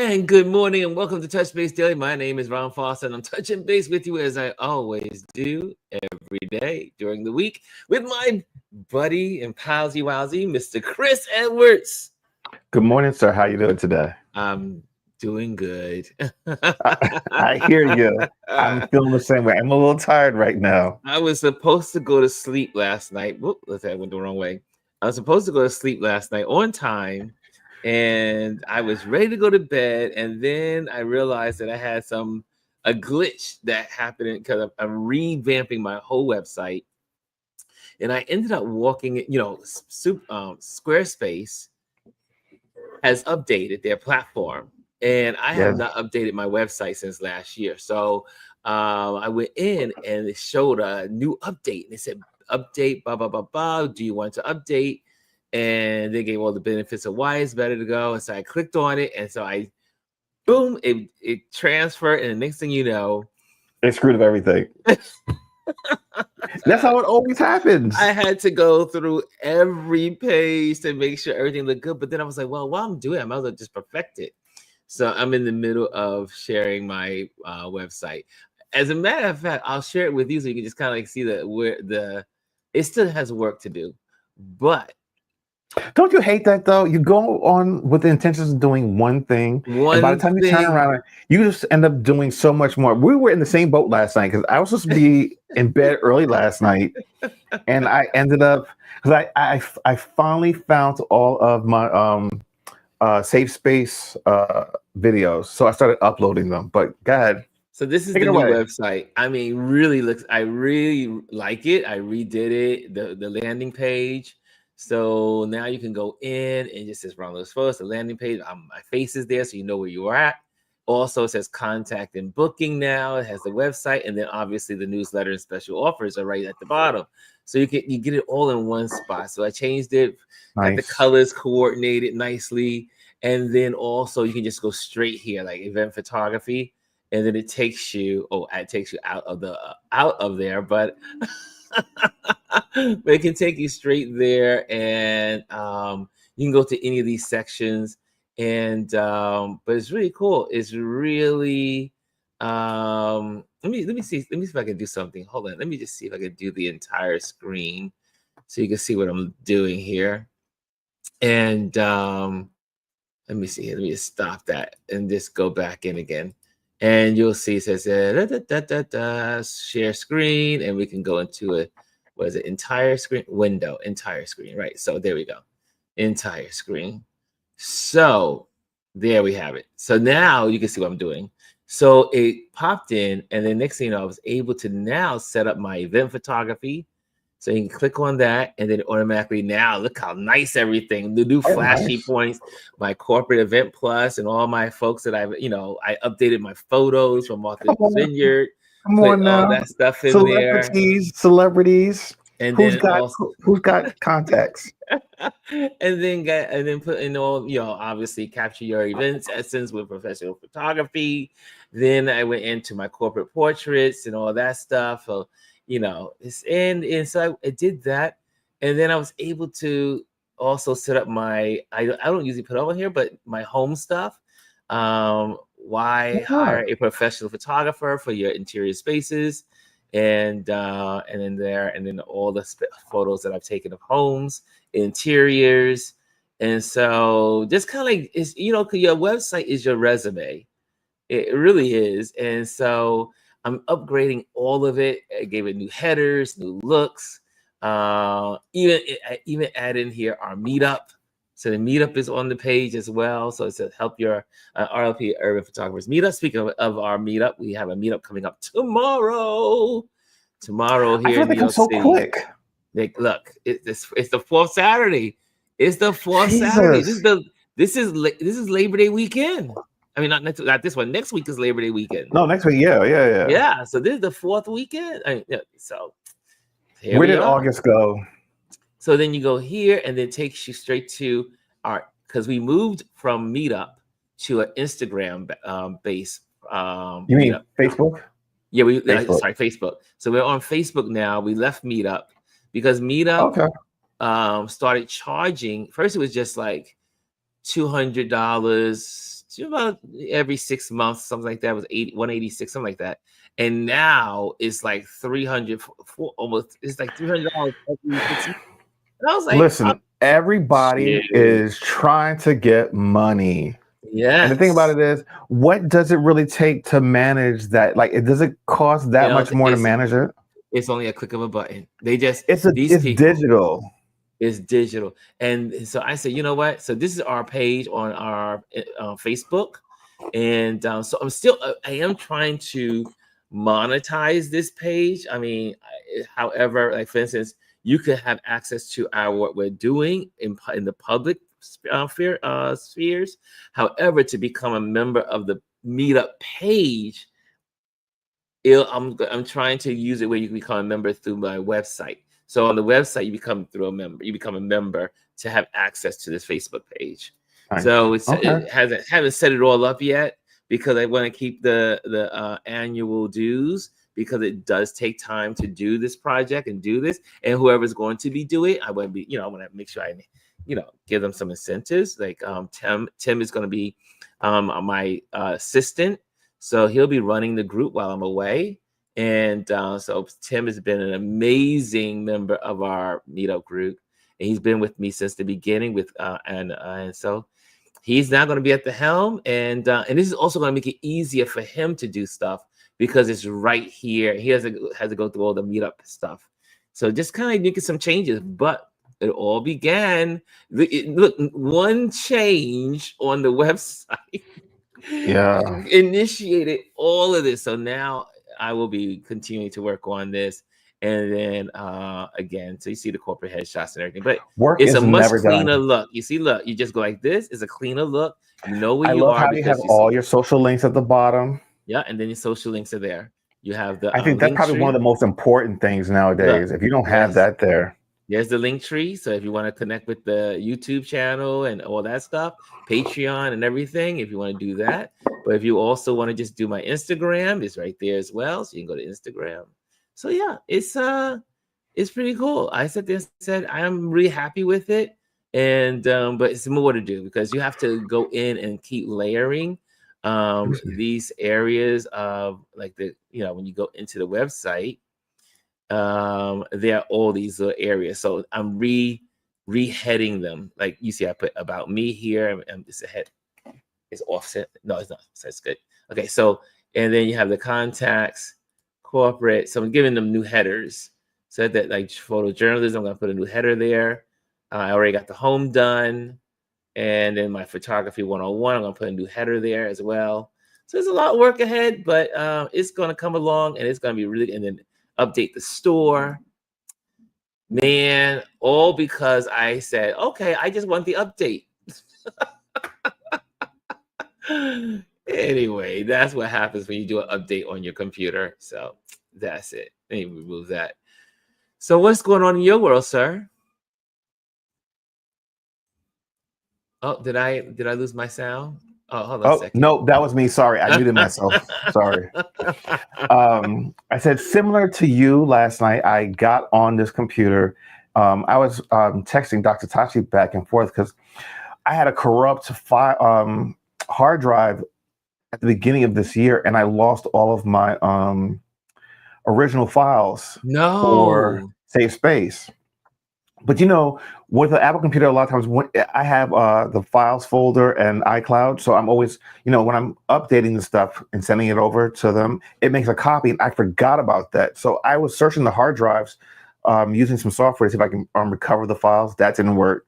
And good morning and welcome to Touch Base Daily. My name is Ron Foster and I'm touching base with you as I always do every day during the week with my buddy and palsy wowsy, Mr. Chris Edwards. Good morning, sir. How you doing today? I'm doing good. I hear you. I'm feeling the same way. I'm a little tired right now. I was supposed to go to sleep last night. Whoop, let's say I went the wrong way. I was supposed to go to sleep last night on time. And I was ready to go to bed, and then I realized that I had a glitch that happened because I'm revamping my whole website, and I ended up walking. Squarespace has updated their platform, and I have not updated my website since last year. So I went in, and it showed a new update, and it said update, blah blah blah blah. Do you want to update? And they gave all the benefits of why it's better to go. And so I clicked on it. And so boom, it transferred. And the next thing you know, it screwed up everything. That's how it always happens. I had to go through every page to make sure everything looked good. But then I was like, well, while I'm doing it, I might as well just perfect it. So I'm in the middle of sharing my website. As a matter of fact, I'll share it with you so you can just kind of like see it still has work to do. But don't you hate that though? You go on with the intentions of doing one thing, and by the time you turn around, you just end up doing so much more. We were in the same boat last night because I was supposed to be in bed early last night, and I ended up because I finally found all of my safe space videos, so I started uploading them. But God. So this is the new website. I mean, I really like it. I redid it, the landing page. So now you can go in and just says Ron Lewis First, the landing page. My face is there, so you know where you are at. Also, it says contact and booking now. It has the website, and then obviously the newsletter and special offers are right at the bottom. So you get it all in one spot. So I changed it, got the colors coordinated nicely, and then also you can just go straight here, like event photography, and then it takes you. It takes you out of there, but. But it can take you straight there, and you can go to any of these sections. And but it's really cool. It's really let me see if I can do something. Hold on, let me just see if I can do the entire screen so you can see what I'm doing here. And let me see here. Let me just stop that and just go back in again. And you'll see it says share screen, and we can go into entire screen window, entire screen, right? So there we go, entire screen. So there we have it. So now you can see what I'm doing. So it popped in, and then next thing you know, I was able to now set up my event photography. So you can click on that, and then automatically now look how nice everything. The new flashy points, my corporate event plus, and all my folks that I updated my photos from Martha's Vineyard. Come on now, all that stuff in celebrities, and who's got contacts, and then put in all obviously capture your events essence with professional photography. Then I went into my corporate portraits and all that stuff. So, it's and so I did that, and then I was able to also set up my I don't usually put over here, but my home stuff. Why hire a professional photographer for your interior spaces, and then all the photos that I've taken of homes, interiors, and so just kind of like it's because your website is your resume, it really is, and so. I'm upgrading all of it. I gave it new headers, new looks. Even add in here our meetup. So the meetup is on the page as well. So it says help your RLP Urban Photographers meetup. Speaking of our meetup, we have a meetup coming up tomorrow. Tomorrow here in New York City. Quick. Look, it's the fourth Saturday. It's the fourth Saturday. This is Labor Day weekend. I mean, not this one. Next week is Labor Day weekend. No, next week. Yeah. Yeah. So this is the fourth weekend. So where did August go? So then you go here, and then it takes you straight to because we moved from Meetup to an Instagram base. You mean Facebook? Yeah, Facebook. So we're on Facebook now. We left Meetup because Meetup started charging. First, it was just like $200 about every 6 months, something like that. It was 186, something like that. And now it's like 300, almost. It's like $300 every 6 months. And I was like, oh, Listen, everybody shit. is trying to get money. And the thing about Yes. it is, what does it really take to manage that? Like, does it cost that much more to manage it? It's only a click of a button. They just, these It's people, digital. it's digital. And so I said, you know what? So this is our page on our Facebook. And so I am trying to monetize this page. I mean, however, like for instance, you could have access to what we're doing in the public spheres. However, to become a member of the meetup page, I'm trying to use it where you can become a member through my website. So on the website, you become a member to have access to this Facebook page. Nice. So Okay. it haven't set it all up yet because I want to keep the annual dues, because it does take time to do this project and do this. And whoever's going to be doing it, I want to make sure I give them some incentives. Like Tim is going to be my assistant. So he'll be running the group while I'm away. And so Tim has been an amazing member of our meetup group. And he's been with me since the beginning and so he's now going to be at the helm. And this is also going to make it easier for him to do stuff because it's right here. He has to go through all the meetup stuff. So just kind of making some changes, but it all began. Look, one change on the website initiated all of this. So now I will be continuing to work on this. And then again, so you see the corporate headshots and everything, but it's a much cleaner look. You see, look, you just go like this. It's a cleaner look. You know where you are how you have all your social links at the bottom. Yeah, and then your social links are there. You have the I think that's probably one of the most important things nowadays. If you don't have that there. There's the link tree. So if you want to connect with the YouTube channel and all that stuff, Patreon and everything, if you want to do that. But if you also want to just do my Instagram, it's right there as well. So you can go to Instagram. So yeah, it's pretty cool. I said I am really happy with it. And but it's more to do because you have to go in and keep layering these areas of like when you go into the website. There are all these little areas, so I'm reheading them. Like you see, I put about me here, and it's a head. It's offset. No, it's not. So that's good. Okay, so and then you have the contacts, corporate. So I'm giving them new headers. So that like photojournalism, I'm gonna put a new header there. I already got the home done, and then my photography 101. I'm gonna put a new header there as well. So there's a lot of work ahead, but it's gonna come along, and it's gonna be really. And then update the store, man, all because I said, okay, I just want the update. Anyway, that's what happens when you do an update on your computer. So that's it. Let me remove that. So what's going on in your world, sir? Oh, did I lose my sound? Oh, hold on a second. No, that was me. Sorry, I muted myself. Sorry. I said similar to you last night. I got on this computer. I was texting Dr. Tachi back and forth because I had a corrupt hard drive at the beginning of this year, and I lost all of my original files for save space. But with the Apple computer, a lot of times I have the files folder and iCloud, so I'm always, when I'm updating the stuff and sending it over to them, it makes a copy, and I forgot about that. So I was searching the hard drives using some software to see if I can recover the files. That didn't work.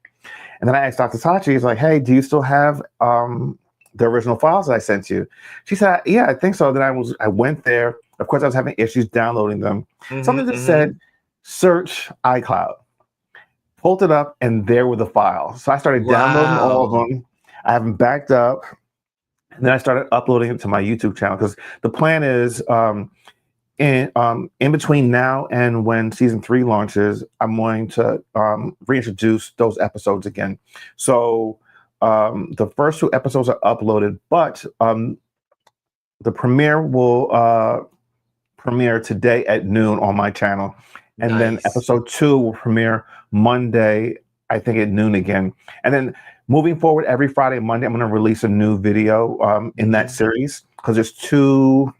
And then I asked Dr. Tachi, he's like, hey, do you still have the original files that I sent you? She said, yeah, I think so. Then I went there. Of course, I was having issues downloading them. Something that said, search iCloud. Pulled it up, and there were the files. So I started downloading all of them. I have them backed up. And then I started uploading it to my YouTube channel because the plan is in between now and when season 3 launches, I'm going to reintroduce those episodes again. So the first 2 episodes are uploaded, but the premiere will premiere today at noon on my channel. And then episode 2 will premiere Monday I think at noon again. And then moving forward, every Friday and Monday, I'm going to release a new video in that series because there's two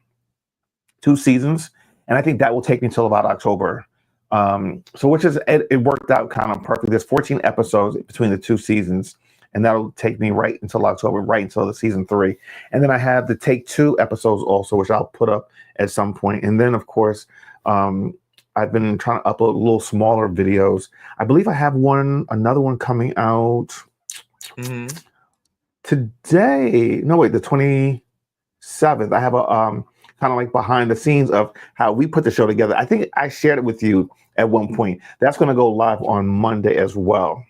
seasons, and I think that will take me until about October. So which is it worked out kind of perfect. There's 14 episodes between the two seasons, and that'll take me right until October, right until the season 3. And then I have the Take 2 episodes also, which I'll put up at some point. And then of course, I've been trying to upload little smaller videos. I believe I have another one coming out today. No, wait, the 27th. I have a kind of like behind the scenes of how we put the show together. I think I shared it with you at one point. That's going to go live on Monday as well.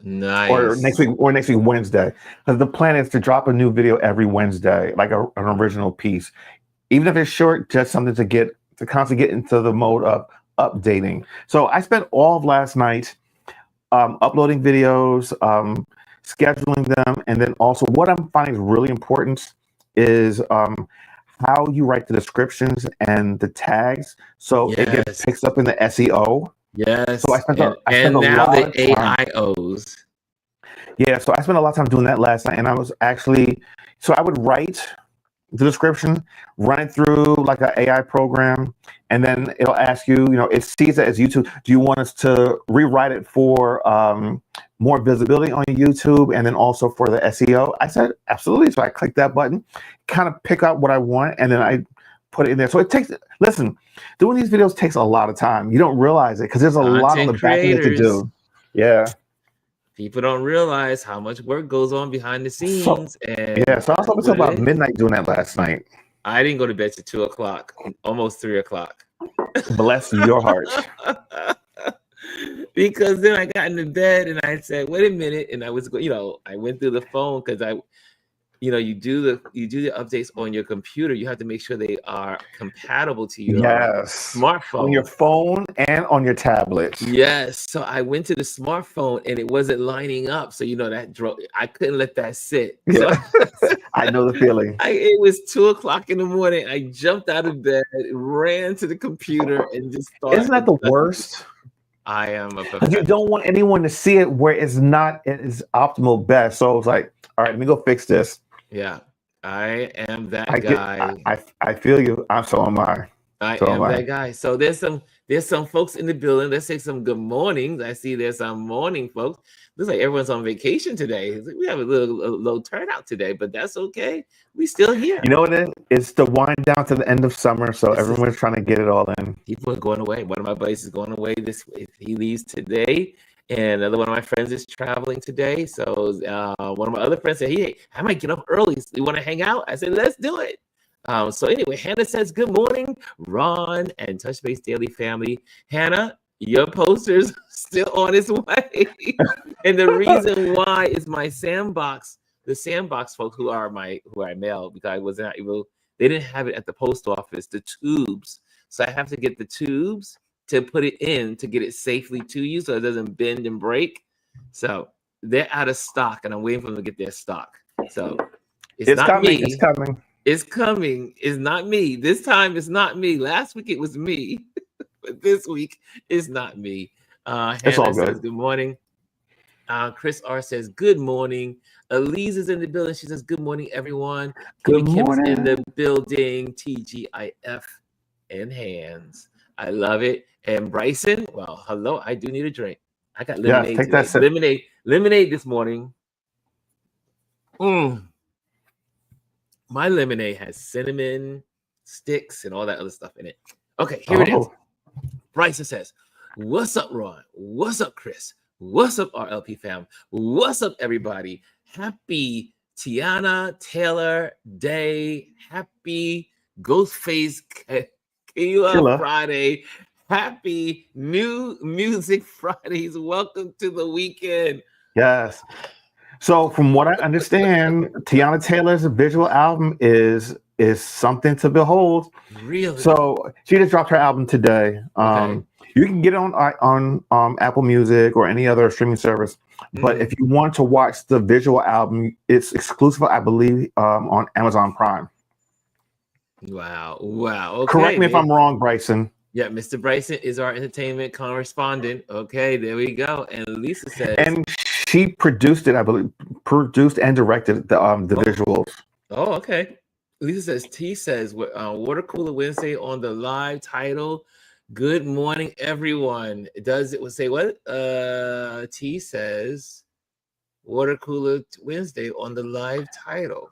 Nice. Or next week Wednesday. Because the plan is to drop a new video every Wednesday, like an original piece. Even if it's short, just something to constantly get into the mode of updating. So I spent all of last night uploading videos, scheduling them, and then also what I'm finding is really important is how you write the descriptions and the tags, so it gets picked up in the SEO. Yes. So I spent a now lot the of time. AIOs. Yeah, so I spent a lot of time doing that last night, and I would write the description, run it through like an AI program, and then it'll ask you, it sees that as YouTube. Do you want us to rewrite it for more visibility on YouTube and then also for the SEO? I said, absolutely. So I clicked that button, kind of pick out what I want, and then I put it in there. So doing these videos takes a lot of time. You don't realize it because there's a lot on the back end to do. Yeah. People don't realize how much work goes on behind the scenes. So I was up until about midnight doing that last night. I didn't go to bed till 2 o'clock, almost 3 o'clock. Bless your heart. Because then I got into bed and I said, wait a minute. And I was, I went through the phone because you do the updates on your computer. You have to make sure they are compatible to your smartphone, on your phone and on your tablet. Yes. So I went to the smartphone and it wasn't lining up. So I couldn't let that sit. Yeah. So, I know the feeling. It was 2 o'clock in the morning. I jumped out of bed, ran to the computer, and just started. Isn't that the worst? I am a professional. You don't want anyone to see it where it's not at its optimal best. So I was like, all right, let me go fix this. Yeah, I am that guy. I feel you. So am I. I am that guy. So there's some folks in the building. Let's say some good mornings. I see there's some morning folks. Looks like everyone's on vacation today. We have a low turnout today, but that's okay. We still here. You know what it is? It's the wind down to the end of summer, so everyone's trying to get it all in. People are going away. One of my buddies is going away this week. He leaves today. And another one of my friends is traveling today. So one of my other friends said, hey, I might get up early. You want to hang out? I said, let's do it. So anyway, Hannah says, good morning, Ron and Touch Base Daily family. Hannah, your poster's still on its way. And the reason why is my Sandbox, the Sandbox folks who are male, because I was not able, they didn't have it at the post office, the tubes. So I have to get the tubes to put it in to get it safely to you so it doesn't bend and break. So they're out of stock, and I'm waiting for them to get their stock. So it's not coming. me. It's coming. It's coming. It's not me. This time it's not me. Last week it was me. But this week it's not me. It's all good. Says, good morning. Chris R says, good morning. Elise is in the building. She says, good morning, everyone. Good morning. Kim's in the building. TGIF and hands. I love it. And Bryson, well, hello. I do need a drink. I got lemonade. Take that sip. Lemonade this morning. My lemonade has cinnamon sticks and all that other stuff in it. Okay, here it is. Bryson says, what's up, Ron? What's up, Chris? What's up, RLP fam? What's up, everybody? Happy Tiana Taylor Day. Happy Ghostface Killer Friday. Happy New Music Fridays. Welcome to the weekend. Yes. So from what I understand, Tiana Taylor's visual album is something to behold. Really? So she just dropped her album today. Okay. You can get it on Apple Music or any other streaming service. But if you want to watch the visual album, it's exclusive, I believe, on Amazon Prime. Wow. Okay. Correct me if I'm wrong, Bryson. Yeah, Mr. Bryson is our entertainment correspondent. Okay, there we go. And Lisa says, and she produced it, I believe, produced and directed the visuals. Oh, okay. Lisa says, T says, Water Cooler Wednesday on the live title. Good morning, everyone. Does it say what? T says, Water Cooler Wednesday on the live title.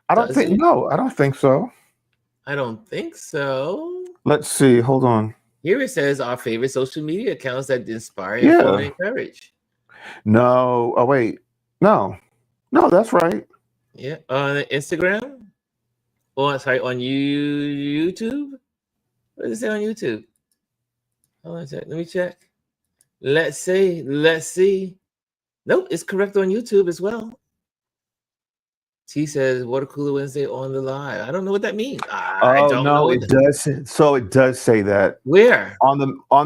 I don't think so. I don't think so. Let's see. Hold on. Here it says our favorite social media accounts that inspire, inform, and encourage. No. Oh, wait. No, that's right. Yeah. On Instagram? Oh, sorry, on YouTube? What does it say on YouTube? Hold on a sec. Let me check. Let's see. Nope, it's correct on YouTube as well. T says Water Cooler Wednesday on the live. I don't know what that means. I don't know. It does. So it does say that. Where? On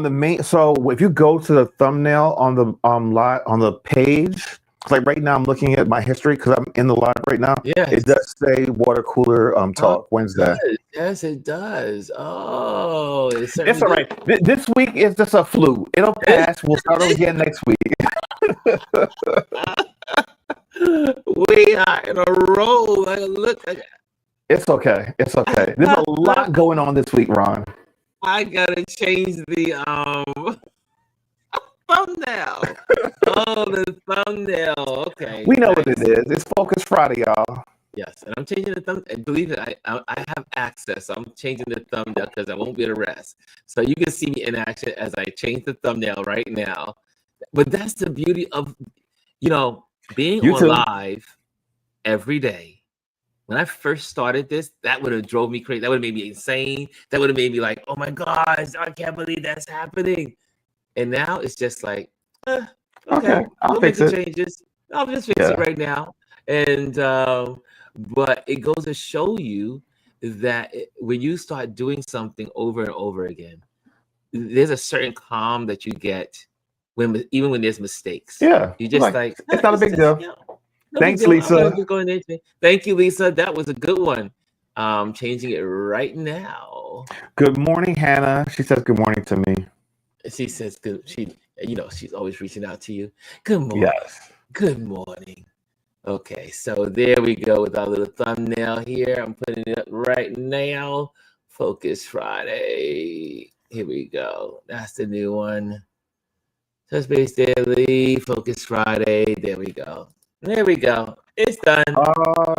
the main. So if you go to the thumbnail on the live on the page, like right now I'm looking at my history because I'm in the live right now. Yeah, it does say Water Cooler Talk Wednesday. Yes, it does. Oh, it's all right. This week is just a flu. It'll pass. We'll start over again next week. We are in a roll. Look. It's okay. It's okay. There's a lot going on this week, Ron. I gotta change the thumbnail. Oh, the thumbnail. Okay. We know what it is. It's Focus Friday, y'all. Yes, and I'm changing the thumbnail. And believe it, I have access. So I'm changing the thumbnail because I won't be able to rest. So you can see me in action as I change the thumbnail right now. But that's the beauty of, being on live every day. When I first started this, that would have drove me crazy. That would have made me insane. That would have made me like, oh my gosh, I can't believe that's happening. And now it's just like, okay, I'll make fix the changes. I'll just fix it right now. And but it goes to show you that when you start doing something over and over again, there's a certain calm that you get even when there's mistakes. You just like it's not a big deal. Thanks, Lisa. Thank you, Lisa. That was a good one. Changing it right now. Good morning, Hannah. She says good morning to me. She says good. She's always reaching out to you. Good morning. Yes. Good morning. Okay, so there we go with our little thumbnail here. I'm putting it up right now. Focus Friday. Here we go. That's the new one. Touch Base Daily, Focus Friday. There we go. It's done.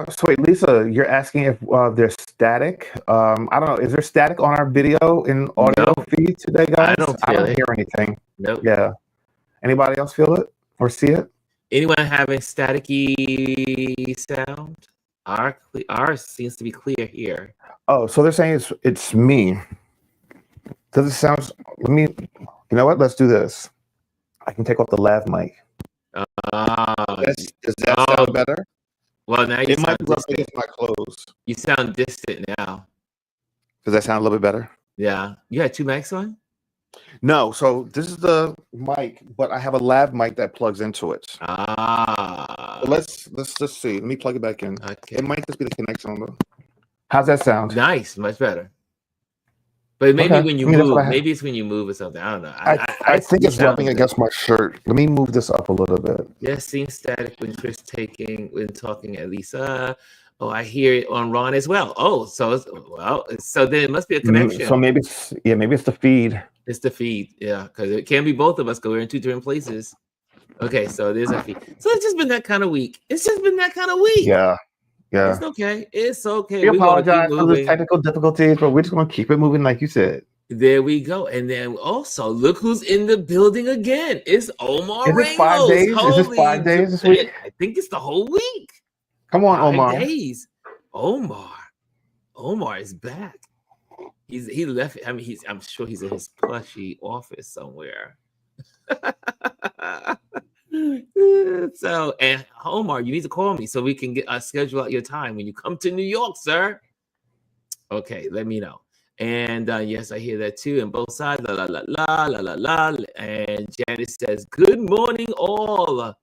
So wait, Lisa, you're asking if there's static. I don't know. Is there static on our video and audio feed today, guys? I don't hear anything. Nope. Yeah. Anybody else feel it or see it? Anyone having staticky sound? Ours seems to be clear here. Oh, so they're saying it's me. Does it sound? You know what? Let's do this. I can take off the lav mic. Does that sound better? Well, now you might be up against my clothes. You sound distant now. Does that sound a little bit better? Yeah. You had two mics on? No. So this is the mic, but I have a lav mic that plugs into it. Let's just see. Let me plug it back in. Okay. It might just be the connection on the. How's that sound? Nice, much better. But maybe when you move, maybe it's when you move or something. I don't know. I think it's rubbing against my shirt. Let me move this up a little bit. Yes, seems static when talking at Lisa. Oh, I hear it on Ron as well. Oh, so then it must be a connection. So maybe it's the feed. It's the feed, yeah, because it can be both of us because we're in two different places. Okay, so there's a feed. So it's just been that kind of week. Yeah. It's okay. We apologize for the technical difficulties, but we're just going to keep it moving like you said. There we go. And then also, look who's in the building again. It's Omar Ramos. Is it 5 days? Is it 5 days this week? I think it's the whole week. Come on, Omar. 5 days. Omar is back. He left. I mean, I'm sure he's in his plushy office somewhere. So, and Omar, you need to call me so we can schedule out your time when you come to New York, sir. Okay, let me know. And yes, I hear that too. And both sides, la la la la la la la. And Janice says, "Good morning, all."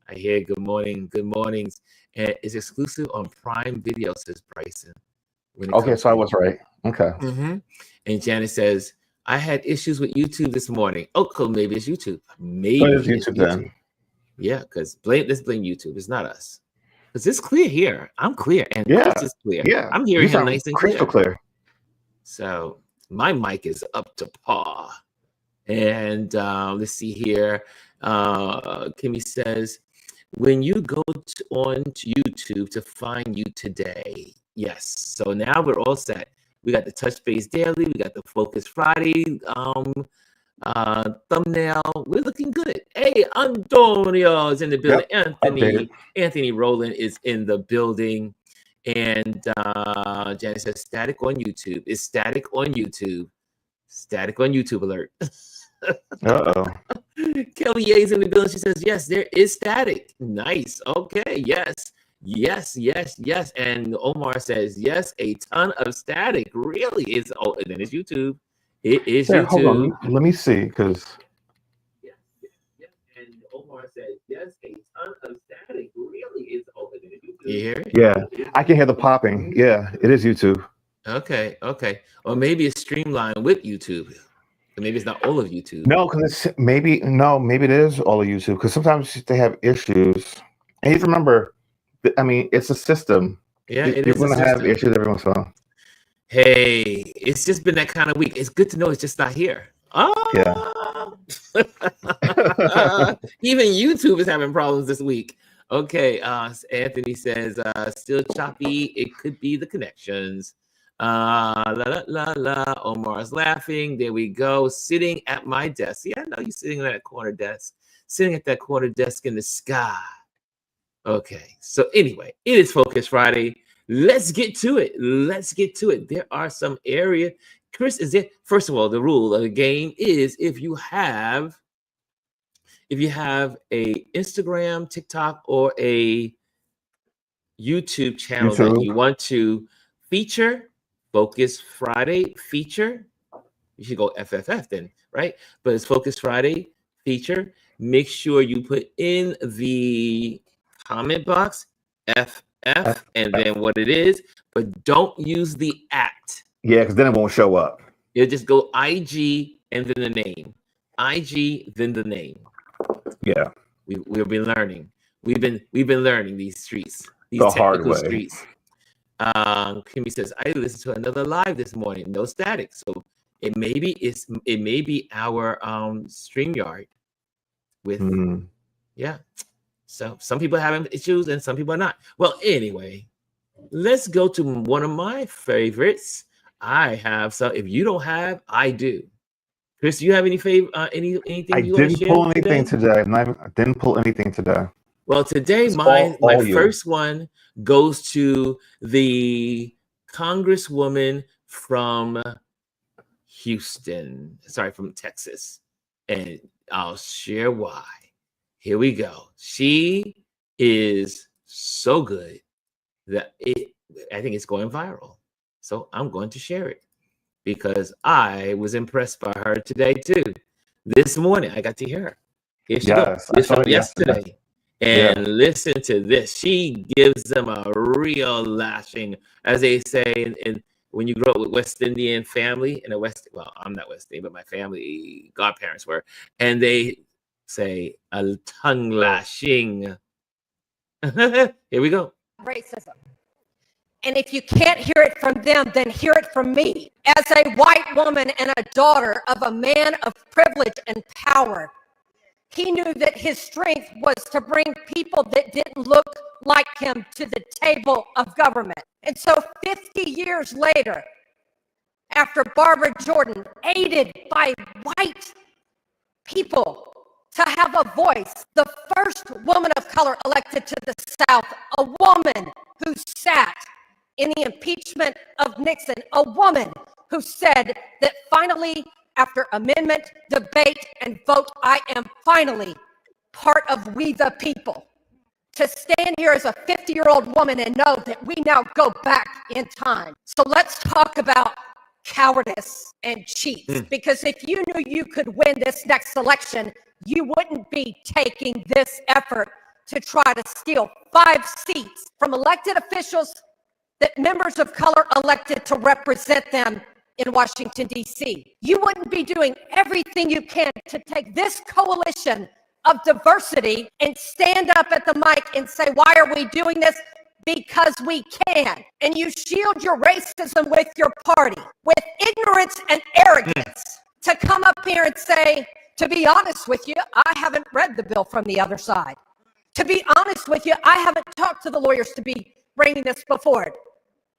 I hear good mornings, and it's exclusive on Prime Video, says Bryson. Okay, so I was right. Okay. And Janet says, I had issues with YouTube this morning. Oh, cool. Maybe it's YouTube. Maybe So it is it's YouTube YouTube. then. Yeah, because let's blame YouTube. It's not us. Because it's clear here. I'm clear, and Chris is clear. Yeah. I'm You hearing him sound nice and crystal clear. So my mic is up to par. And let's see here. Kimmy says, when you go on to YouTube to find you today. Yes. So now we're all set. We got the Touch Base Daily. We got the Focus Friday thumbnail. We're looking good. Hey, Antonio is in the building. Yep. Anthony Rowland is in the building. And Janet says static on YouTube. It's static on YouTube. Static on YouTube alert. Uh-oh. Kelly Ye's in the building. She says, yes, there is static. Nice. Okay. Yes. And Omar says, yes, a ton of static. Really is. Oh, and then it's YouTube. It is YouTube. Hold on. Let me see, because. Yes. And Omar says, yes, a ton of static. Really is. Oh, and then it's YouTube. You hear it? Yeah. I can hear the popping. Yeah. It is YouTube. Okay. Or maybe it's streamlined with YouTube. Maybe it's not all of YouTube. No, because it's maybe it is all of YouTube, because sometimes they have issues. And you have to remember, I mean, it's a system. Yeah, you're going to have issues every once in a while. Hey, it's just been that kind of week. It's good to know it's just not here. Yeah. Even YouTube is having problems this week. Okay, Anthony says, still choppy. It could be the connections. Omar's laughing. There we go. Sitting at my desk. Yeah, I know you're sitting at that corner desk. Sitting at that corner desk in the sky. Okay, so anyway, it is Focus Friday. Let's get to it. There are some area. Chris, is it? First of all, the rule of the game is if you have a Instagram, TikTok, or a YouTube channel that you want to feature, Focus Friday feature, you should go FFF then, right? But it's Focus Friday feature. Make sure you put in the comment box FF and then what it is, but don't use the @. Yeah, because then it won't show up. You'll just go IG and then the name. IG, then the name. Yeah. We've been learning. We've been learning these streets, these the technical hard way. Streets. Kimmy says, I listened to another live this morning, no static. So it may be our StreamYard with yeah. So some people are having issues and some people are not. Well, anyway, let's go to one of my favorites. I have, so if you don't have, I do. Chris, do you have any anything you want to share? I didn't pull anything today. Well, today my first one goes to the Congresswoman from from Texas, and I'll share why. Here we go. She is so good that I think it's going viral. So I'm going to share it because I was impressed by her today too. This morning I got to hear her. Here she goes. This was yesterday. And listen to this. She gives them a real lashing, as they say in when you grow up with West Indian family in I'm not West Indian, but my family godparents were, and they say a tongue lashing. Here we go. Racism. And if you can't hear it from them, then hear it from me. As a white woman and a daughter of a man of privilege and power, he knew that his strength was to bring people that didn't look like him to the table of government. And so 50 years later, after Barbara Jordan, aided by white people to have a voice, the first woman of color elected to the South, a woman who sat in the impeachment of Nixon, a woman who said that finally, after amendment, debate, and vote, I am finally part of we the people. To stand here as a 50-year-old woman and know that we now go back in time. So let's talk about cowardice and cheats, because if you knew you could win this next election, you wouldn't be taking this effort to try to steal 5 seats from elected officials that members of color elected to represent them in Washington, D.C. You wouldn't be doing everything you can to take this coalition of diversity and stand up at the mic and say, why are we doing this? Because we can. And you shield your racism with your party, with ignorance and arrogance, to come up here and say, to be honest with you, I haven't read the bill from the other side. To be honest with you, I haven't talked to the lawyers to be bringing this before it.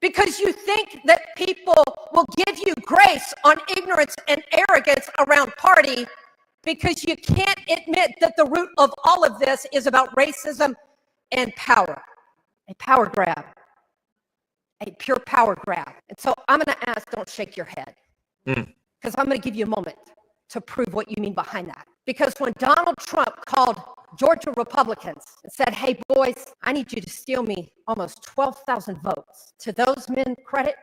Because you think that people will give you grace on ignorance and arrogance around party, because you can't admit that the root of all of this is about racism and power. A power grab. A pure power grab. And so I'm going to ask, don't shake your head. Because I'm going to give you a moment to prove what you mean behind that. Because when Donald Trump called Georgia Republicans and said, hey, boys, I need you to steal me almost 12,000 votes. To those men credit,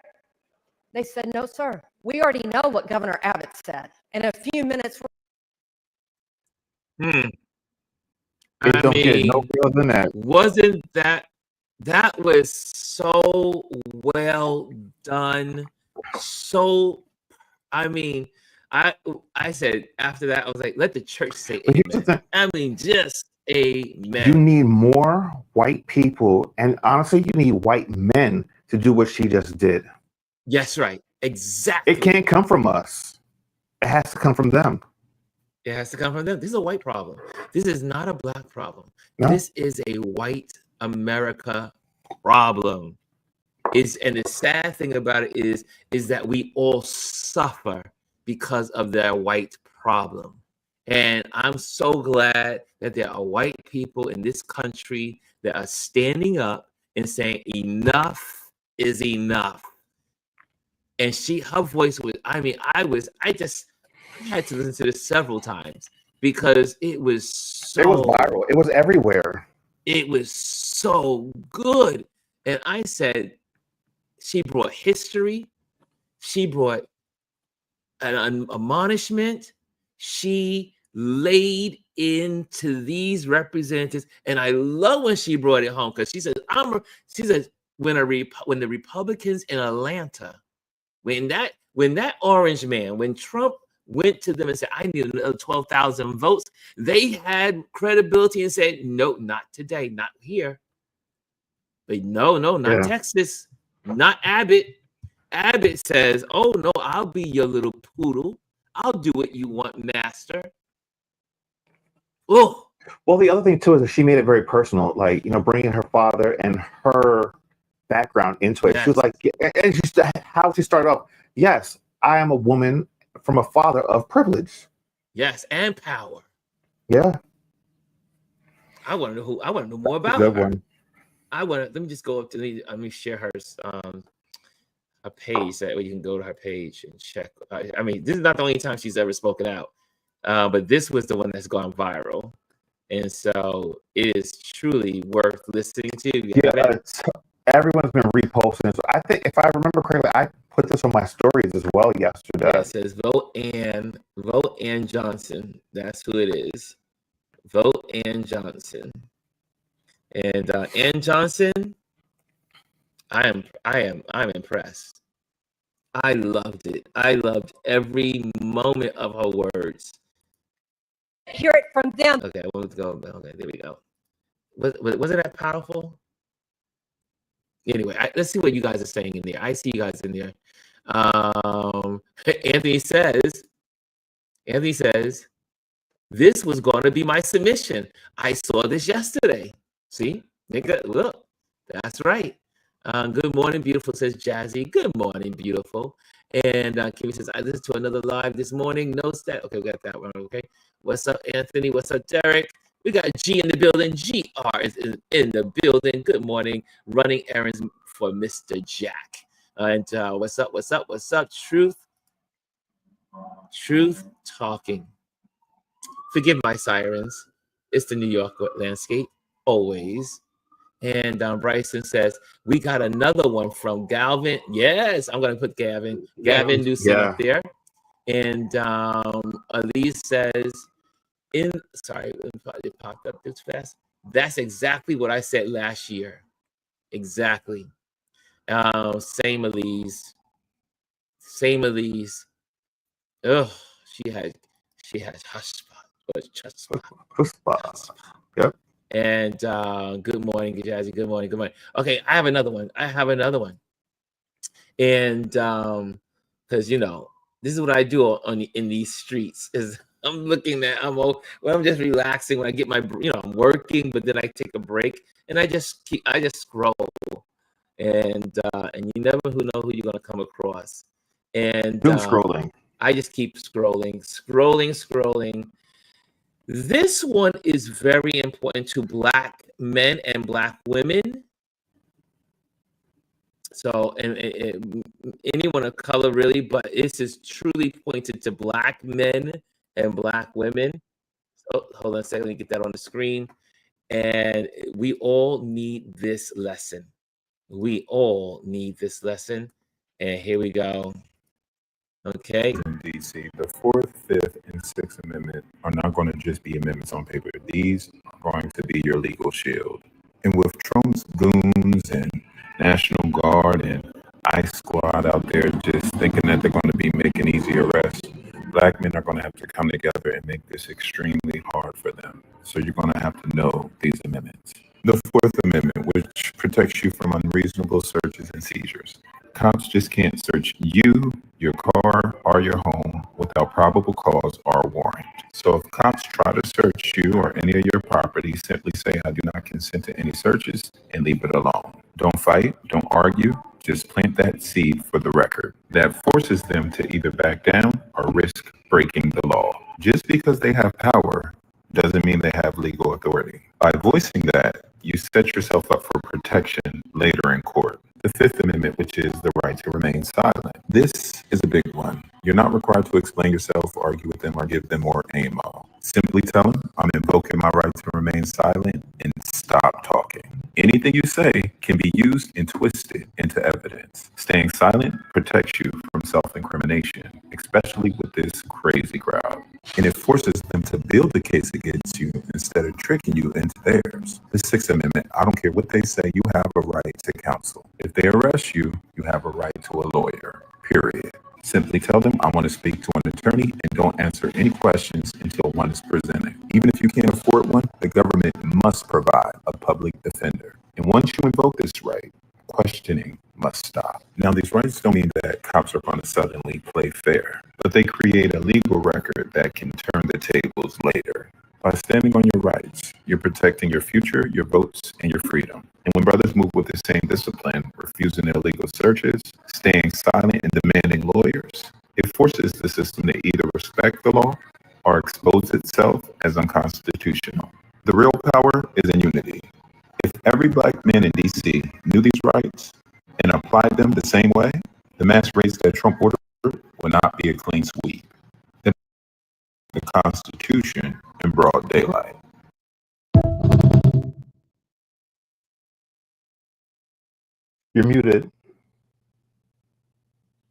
they said, no, sir. We already know what Governor Abbott said. In a few minutes. I don't get mean, no further than that. Wasn't that was so well done? So, I mean, I said after that, I was like, let the church say amen. I mean, just amen. You need more white people, and honestly, you need white men to do what she just did. Yes, right. Exactly. It can't come from us. It has to come from them. It has to come from them. This is a white problem. This is not a black problem. No. This is a white America problem. And the sad thing about it is that we all suffer because of that white problem. And I'm so glad that there are white people in this country that are standing up and saying enough is enough. And her voice was, I had to listen to this several times because it was viral. It was everywhere. It was so good. And I said, she brought history. She brought an admonishment. She laid into these representatives. And I love when she brought it home, because she said, when the Republicans in Atlanta, when that orange man, when Trump went to them and said, I need another 12,000 votes, they had credibility and said, no, not today, not here. But no, not Texas, not Abbott. Abbott says, oh, no, I'll be your little poodle. I'll do what you want, master. Oh. Well, the other thing, too, is that she made it very personal, like, bringing her father and her background into it. Yes. She was like, and how she started off, yes, I am a woman from a father of privilege. Yes, and power. Yeah. I want to know more about her. One. Let me just go up to, let me share her a page, that way you can go to her page and check. I mean, this is not the only time she's ever spoken out, but this was the one that's gone viral. And so it is truly worth listening to. Everyone's been reposting. So I think, if I remember correctly, I put this on my stories as well yesterday. Yeah, it says vote Ann Johnson. That's who it is. Vote Ann Johnson. And Ann Johnson, I'm impressed. I loved it. I loved every moment of her words. Hear it from them. Okay, let's go. Okay, there we go. Was it that powerful? Anyway, let's see what you guys are saying in there. I see you guys in there. Anthony says, this was going to be my submission. I saw this yesterday. See, nigga, look, that's right. Good morning, beautiful, says Jazzy. Good morning, beautiful. And Kimmy says, I listened to another live this morning. No stat. Okay, we got that one. Okay. What's up, Anthony? What's up, Derek? We got G in the building. GR is in the building. Good morning. Running errands for Mr. Jack. And what's up? What's up? What's up? Truth talking. Forgive my sirens. It's the New York landscape, always. And Bryson says, we got another one from Galvin. Yes, I'm going to put Gavin Newsom up there. And Elise says, it popped up this fast. That's exactly what I said last year. Exactly. Same of these. Same of these. Oh, she has chutzpah. Yep. And good morning, Jazzy. Good morning. Good morning. Okay, I have another one. And because this is what I do in these streets is I'm looking at I'm just relaxing when I get my I'm working, but then I take a break and I just scroll, and you never know who you're gonna come across, and Doom scrolling. I just keep scrolling. This one is very important to Black men and Black women. So, and anyone of color really, but this is truly pointed to Black men and Black women. Oh, hold on a second, let me get that on the screen. And we all need this lesson. We all need this lesson. And here we go. Okay. In DC, the 4th, 5th, and 6th Amendment are not going to just be amendments on paper. These are going to be your legal shield. And with Trump's goons and National Guard and ICE squad out there just thinking that they're going to be making easy arrests, Black men are going to have to come together and make this extremely hard for them. So you're going to have to know these amendments. The 4th Amendment, which protects you from unreasonable searches and seizures. Cops just can't search you, your car, or your home without probable cause or warrant. So if cops try to search you or any of your property, simply say, I do not consent to any searches, and leave it alone. Don't fight, don't argue, just plant that seed for the record. That forces them to either back down or risk breaking the law. Just because they have power doesn't mean they have legal authority. By voicing that, you set yourself up for protection later in court. The 5th Amendment, which is the right to remain silent. This is a big one. You're not required to explain yourself, argue with them, or give them more ammo. Simply tell them, I'm invoking my right to remain silent, and stop talking. Anything you say can be used and twisted into evidence. Staying silent protects you from self-incrimination, especially with this crazy crowd. And it forces them to build the case against you instead of tricking you into theirs. The 6th Amendment, I don't care what they say, you have a right to counsel. If they arrest you, you have a right to a lawyer, period. Simply tell them, I want to speak to an attorney, and don't answer any questions until one is presented. Even if you can't afford one, the government must provide a public defender. And once you invoke this right, questioning must stop. Now, these rights don't mean that cops are going to suddenly play fair, but they create a legal record that can turn the tables later. By standing on your rights, you're protecting your future, your votes, and your freedom. And when brothers move with the same discipline, refusing illegal searches, staying silent, and demanding lawyers, it forces the system to either respect the law or expose itself as unconstitutional. The real power is in unity. If every Black man in DC knew these rights and applied them the same way, the mass raids that Trump ordered would not be a clean sweep. The Constitution in broad daylight. You're muted.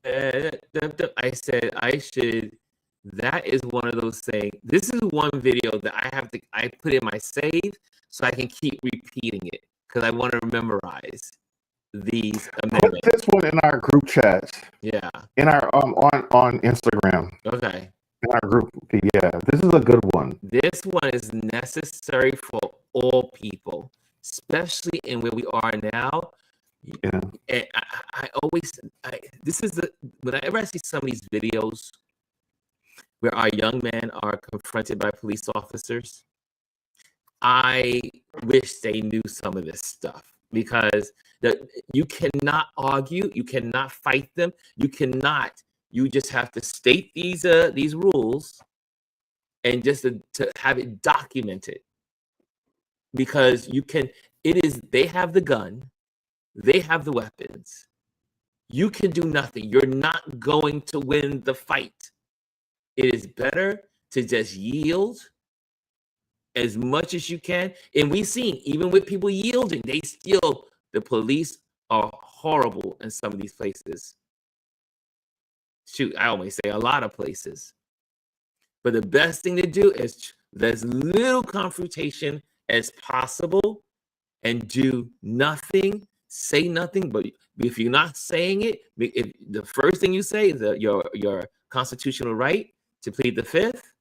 I said I should. That is one of those things. This is one video that I put in my save so I can keep repeating it because I want to memorize these amendments. Put this one in our group chats. Yeah. In our on Instagram. Okay. In our group. Yeah, this is a good one. This one is necessary for all people, especially in where we are now. Yeah. And whenever I see some of these videos where our young men are confronted by police officers, I wish they knew some of this stuff, because you cannot argue, you cannot fight them, you just have to state these rules and just to have it documented, because they have the gun, they have the weapons, you can do nothing, you're not going to win the fight. It is better to just yield as much as you can. And we've seen, even with people yielding, the police are horrible in some of these places. Shoot, I always say a lot of places. But the best thing to do is as little confrontation as possible and do nothing say nothing. But if you're not saying it, if the first thing you say is your constitutional right to plead the fifth,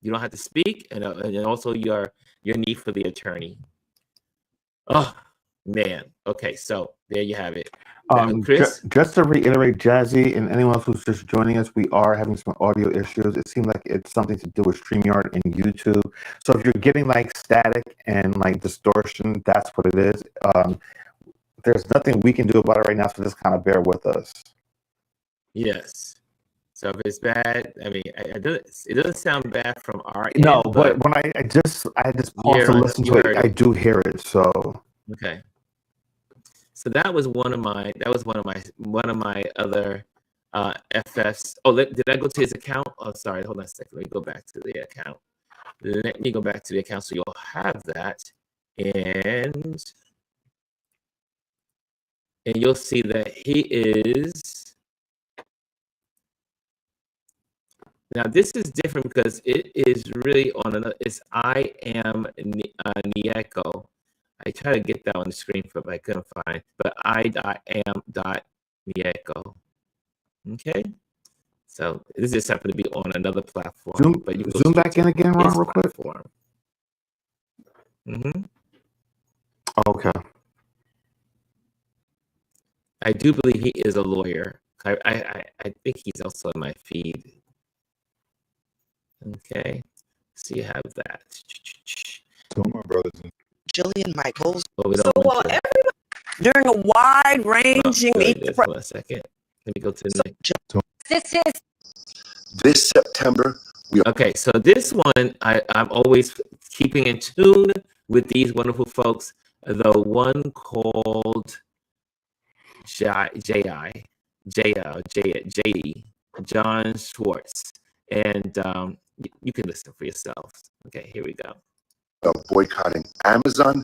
you don't have to speak, and also your need for the attorney. Oh man. Okay, so there you have it. Chris? Just to reiterate, Jazzy, and anyone else who's just joining us, we are having some audio issues. It seems like it's something to do with StreamYard and YouTube. So if you're getting like static and like distortion, that's what it is. There's nothing we can do about it right now, so just kind of bear with us. Yes. So if it's bad, I mean, it doesn't sound bad from our end. No, but when I just paused to listen to it, I do hear it. So okay. So that was one of my other FFs. Oh, did I go to his account? Oh, sorry. Hold on a second. Let me go back to the account. Let me go back to the account so you'll have that, and you'll see that he is. Now this is different because it is really on another. It's I am Nieko. I try to get that on the screen, but I couldn't find it. But I.am.Nieko. Okay. So this just happened to be on another platform. But you zoom back in again, Ron, real quick. Okay. I do believe he is a lawyer. I think he's also in my feed. Okay. So you have that. So my brothers and Jillian Michaels. Everyone during a wide-ranging. Hold on a second. Let me go to the next. This September. Okay, so this one I'm always keeping in tune with these wonderful folks. The one called JD, John Schwartz, and you can listen for yourselves. Okay, here we go. Boycotting Amazon,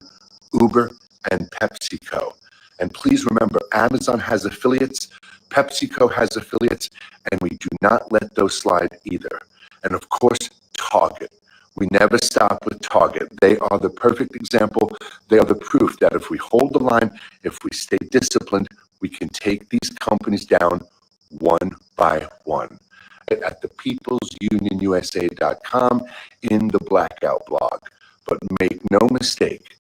Uber, and PepsiCo. And please remember, Amazon has affiliates, PepsiCo has affiliates, and we do not let those slide either. And of course, Target. We never stop with Target. They are the perfect example. They are the proof that if we hold the line, if we stay disciplined, we can take these companies down one by one. At the peoplesunionusa.com in the Blackout blog. But make no mistake,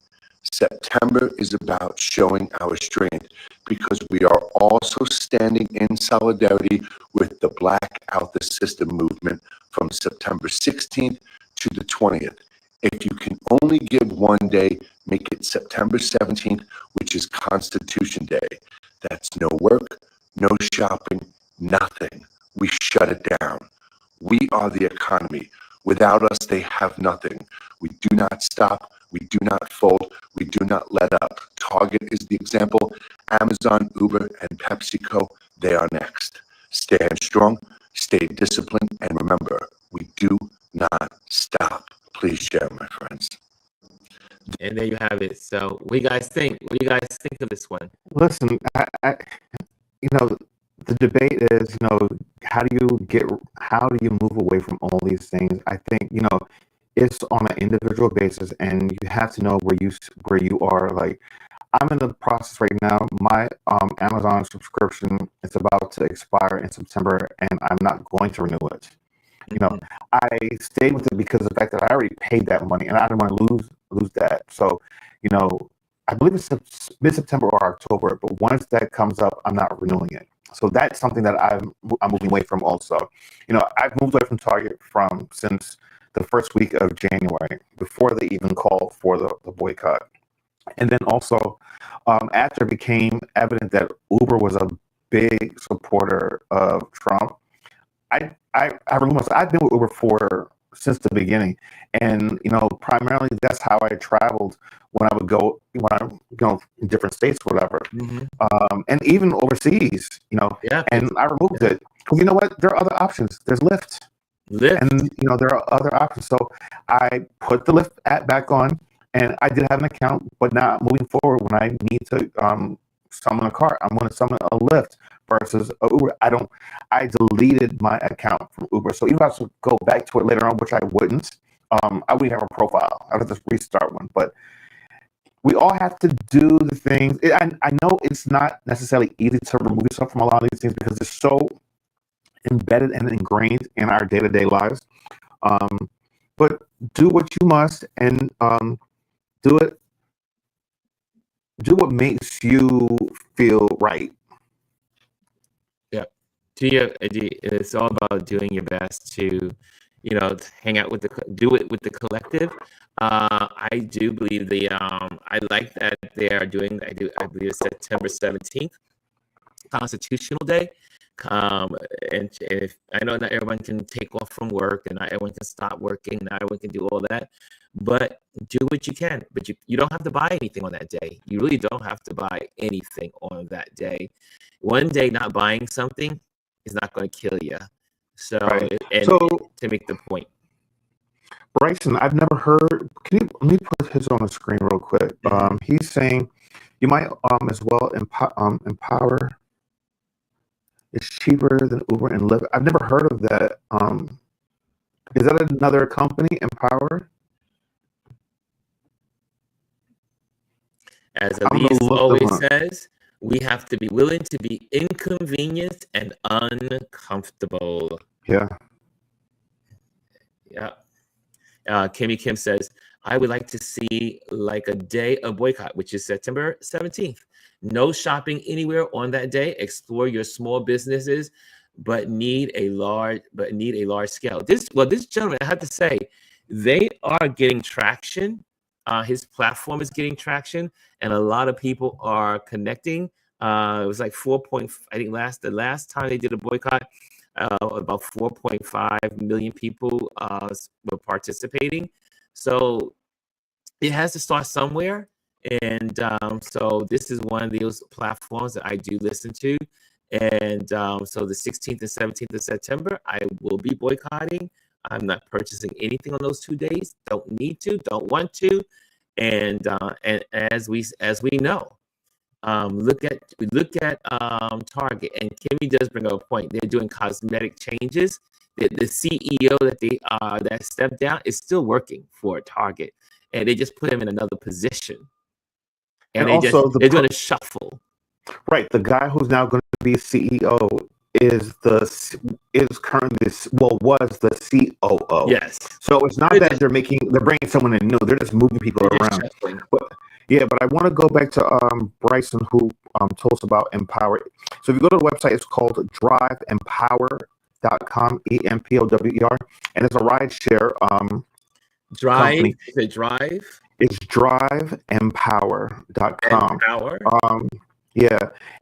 September is about showing our strength because we are also standing in solidarity with the Black Out the System movement from September 16th to the 20th. If you can only give one day, make it September 17th, which is Constitution Day. That's no work, no shopping, nothing. We shut it down. We are the economy. Without us, they have nothing. We do not stop. We do not fold. We do not let up. Target is the example. Amazon, Uber, and PepsiCo, they are next. Stand strong, stay disciplined, and remember, we do not stop. Please share, my friends. And there you have it. So what do you guys think? What do you guys think of this one? Listen, I the debate is, how do you move away from all these things? I think, it's on an individual basis, and you have to know where you are. Like, I'm in the process right now. My Amazon subscription is about to expire in September, and I'm not going to renew it. I stayed with it because of the fact that I already paid that money, and I didn't want to lose that. So, I believe it's mid-September or October, but once that comes up, I'm not renewing it. So that's something that I'm moving away from also. I've moved away from Target since the first week of January, before they even called for the boycott. And then also, after it became evident that Uber was a big supporter of Trump, I've been with Uber since the beginning, and primarily that's how I traveled when I go in different states or whatever, and even overseas, and I removed it because you know what? There are other options. There's Lyft. And there are other options. So I put the Lyft app back on, and I did have an account, but now moving forward, when I need to summon a car, I'm going to summon a Lyft versus a Uber. I deleted my account from Uber. So even if I was to go back to it later on, which I wouldn't have a profile. I would just restart one. But we all have to do the things. I know it's not necessarily easy to remove yourself from a lot of these things because it's so embedded and ingrained in our day-to-day lives. But do what you must, and do what makes you feel right. Yeah. It's all about doing your best to, hang out do it with the collective. I do believe I like that they are doing, I believe it's September 17th, Constitutional Day. And if I know not everyone can take off from work and not everyone can stop working, not everyone can do all that, but do what you can. But you don't have to buy anything on that day. You really don't have to buy anything on that day. One day not buying something is not going to kill you. So, Right. To make the point. Bryson, I've never heard. Let me put his on the screen real quick. He's saying you might as well empower. It's cheaper than Uber and Lyft. I've never heard of that. Is that another company, Empower? As Elise always says, we have to be willing to be inconvenienced and uncomfortable. Yeah. Yeah. Kimmy Kim says, I would like to see like a day of boycott, which is September 17th. No shopping anywhere on that day. Explore your small businesses, but need a large scale. This gentleman, I have to say, they are getting traction. His platform is getting traction, and a lot of people are connecting. It was like 4. I think the last time they did a boycott, about 4.5 million people were participating. So it has to start somewhere. And so this is one of those platforms that I do listen to. And so the 16th and 17th of September, I will be boycotting. I'm not purchasing anything on those 2 days. Don't need to, don't want to. And as we know, look at Target, and Kimmy does bring up a point. They're doing cosmetic changes. The CEO that stepped down is still working for Target, and they just put him in another position. And they're doing a shuffle. Right. The guy who's now going to be CEO was the COO. Yes. So it's not that they're bringing someone in new. They're just moving people around. But I want to go back to Bryson, who told us about Empower. So if you go to the website, it's called driveempower.com, EMPOWER, and it's a ride share company. Is it Drive? It's driveempower.com. Empower.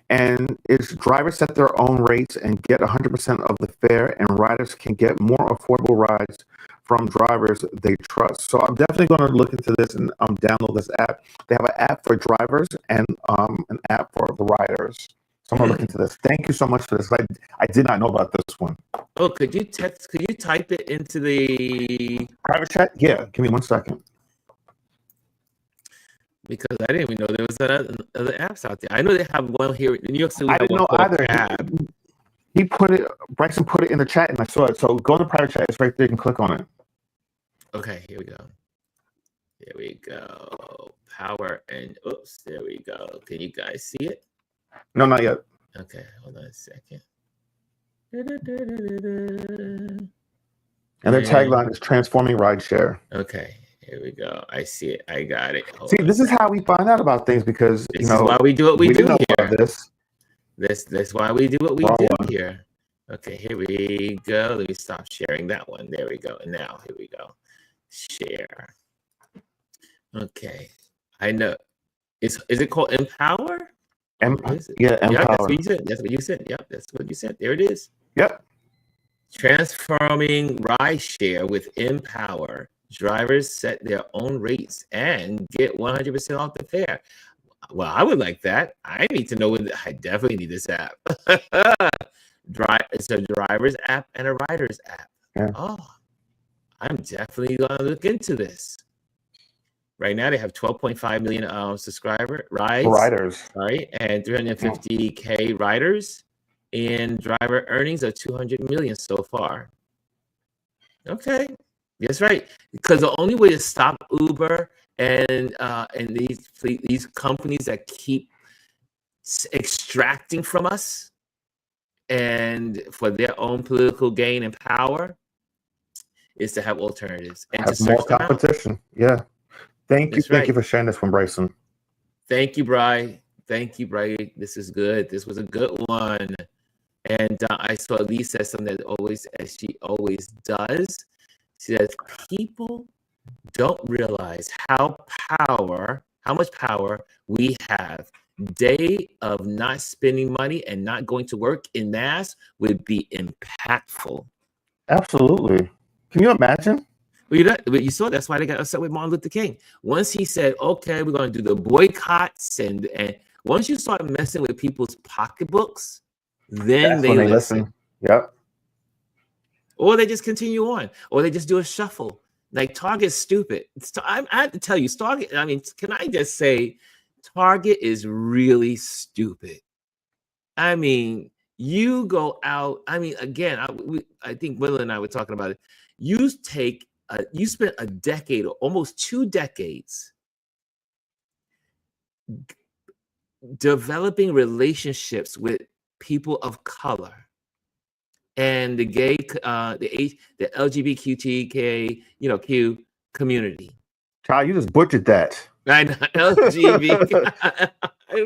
And it's drivers set their own rates and get 100% of the fare, and riders can get more affordable rides from drivers they trust. So I'm definitely going to look into this and download this app. They have an app for drivers and an app for the riders. So I'm going to look into this. Thank you so much for this. I did not know about this one. Oh, could you type it into the private chat? Yeah, give me 1 second. Because I didn't even know there was other apps out there. I know they have one here in New York City. I didn't know either. Bryson put it in the chat and I saw it. So go in the private chat. It's right there. You can click on it. Okay, here we go. Power and oops, there we go. Can you guys see it? No, not yet. Okay, hold on a second. And their tagline is transforming rideshare. Okay. Here we go. I see it. I got it. This is how we find out about things because this is why we do what we do here. That's why we do what we do here. Okay, here we go. Let me stop sharing that one. There we go. And now here we go. Share. Okay. I know. Is it called Empower? Empower. Yeah, that's what you said. That's what you said. Yep, that's what you said. There it is. Yep. Transforming rideshare with Empower. Drivers set their own rates and get 100% off the fare. Well, I would like that. I need to know I definitely need this app. It's a driver's app and a rider's app. Yeah. Oh, I'm definitely going to look into this. Right now, they have 12.5 million riders, right? And 350K riders, and driver earnings are 200 million so far. Okay. That's right. Because the only way to stop Uber and these companies that keep extracting from us and for their own political gain and power is to have alternatives and have to more search them out. competition. Yeah. Thank you. That's Thank you right. for sharing this one, Bryson. Thank you, Bri. Thank you, Bri. This is good. This was a good one. And I saw Lisa said something that always, as she always does. She says, people don't realize how much power we have. Day of not spending money and not going to work in mass would be impactful. Absolutely. Can you imagine? Well, you saw that's why they got upset with Martin Luther King. Once he said, okay, we're going to do the boycotts, and once you start messing with people's pocketbooks, then That's when they listen. Yep. Or they just continue on, or they just do a shuffle. Like Target's stupid. I have to tell you, Target. I mean, can I just say, Target is really stupid. I mean, you go out. I mean, again, I think Willa and I were talking about it. You spent a decade, or almost 2 decades, developing relationships with people of color and the gay, the LGBTQ, Q community. Child, you just butchered that. I know,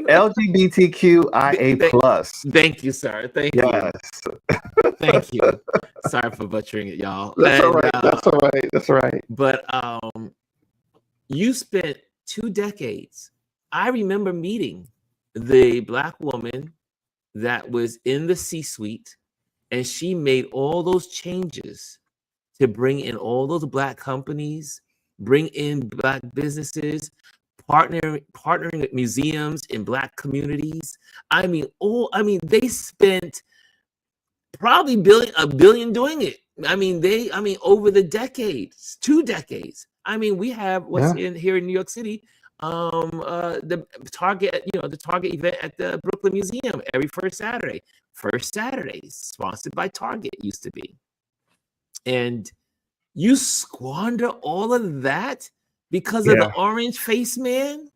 LGBTQIA plus. Thank you, sir. Thank you. Thank you. Sorry for butchering it, y'all. That's all right. That's all right. That's all right. But you spent 2 decades. I remember meeting the Black woman that was in the C-suite, and she made all those changes to bring in all those Black companies, bring in Black businesses, partnering with museums in Black communities. I mean, they spent probably $1 billion doing it. I mean, over the decades, 2 decades. I mean, we have here in New York City, the Target, the Target event at the Brooklyn Museum every first Saturday. First Saturdays, sponsored by Target, used to be. And you squander all of that because of the orange face man?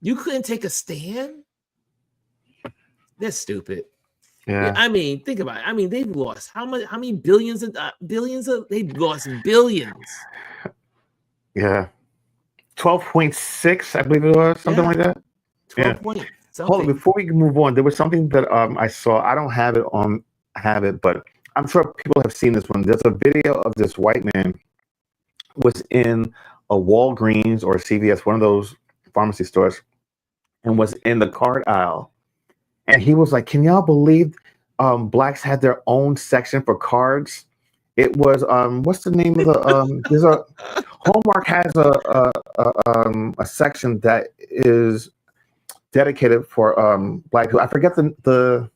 You couldn't take a stand? That's stupid. Yeah. I mean, think about it. I mean, they've lost how many billions they've lost billions. Yeah. 12.6, I believe it was, something like that. 12 point something. Hold on, before we move on, there was something that I saw. I don't have it but I'm sure people have seen this one. There's a video of this white man was in a Walgreens or a CVS, one of those pharmacy stores, and was in the card aisle. And he was like, can y'all believe Blacks had their own section for cards? It was what's the name of the there's a Hallmark has a section that is dedicated for Black people. I forget the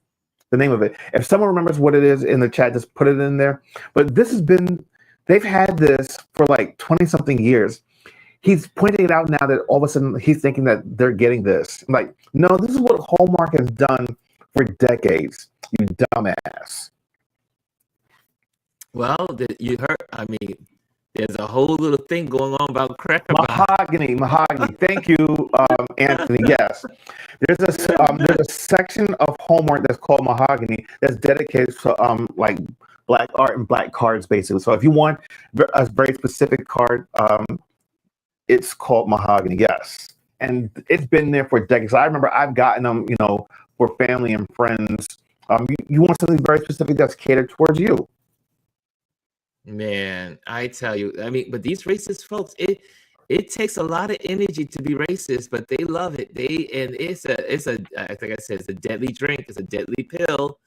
name of it. If someone remembers what it is in the chat, just put it in there. But they've had this for like 20-something years. He's pointing it out now that all of a sudden he's thinking that they're getting this. I'm like, no, this is what Hallmark has done for decades, you dumbass. Well, you heard, I mean, there's a whole little thing going on about cracker mahogany. Thank you, Anthony. Yes, there's a section of Hallmark that's called Mahogany that's dedicated to like Black art and Black cards, basically. So if you want a very specific card, it's called Mahogany. Yes, and it's been there for decades. I remember I've gotten them, for family and friends. You want something very specific that's catered towards you. Man, I tell you, I mean, but these racist folks, it takes a lot of energy to be racist, but they love it. It's I think I said, it's a deadly drink. It's a deadly pill.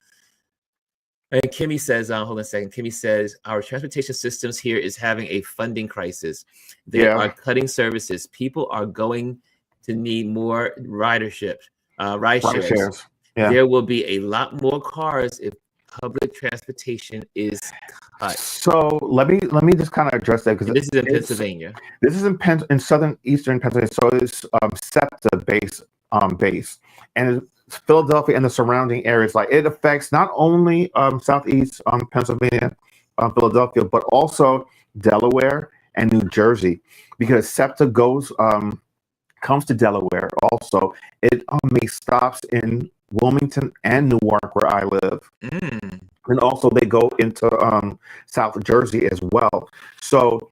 And Kimmy says, hold on a second. Kimmy says, our transportation systems here is having a funding crisis. They are cutting services. People are going to need more ridership, ride shares. Yeah. There will be a lot more cars if public transportation is cut. So let me just kind of address that, because this is in Pennsylvania. This is in southern eastern Pennsylvania. So it's SEPTA base, and it's Philadelphia and the surrounding areas. Like, it affects not only southeast Pennsylvania, Philadelphia, but also Delaware and New Jersey, because SEPTA comes to Delaware also. It makes stops in Wilmington and Newark, where I live. And also they go into South Jersey as well. So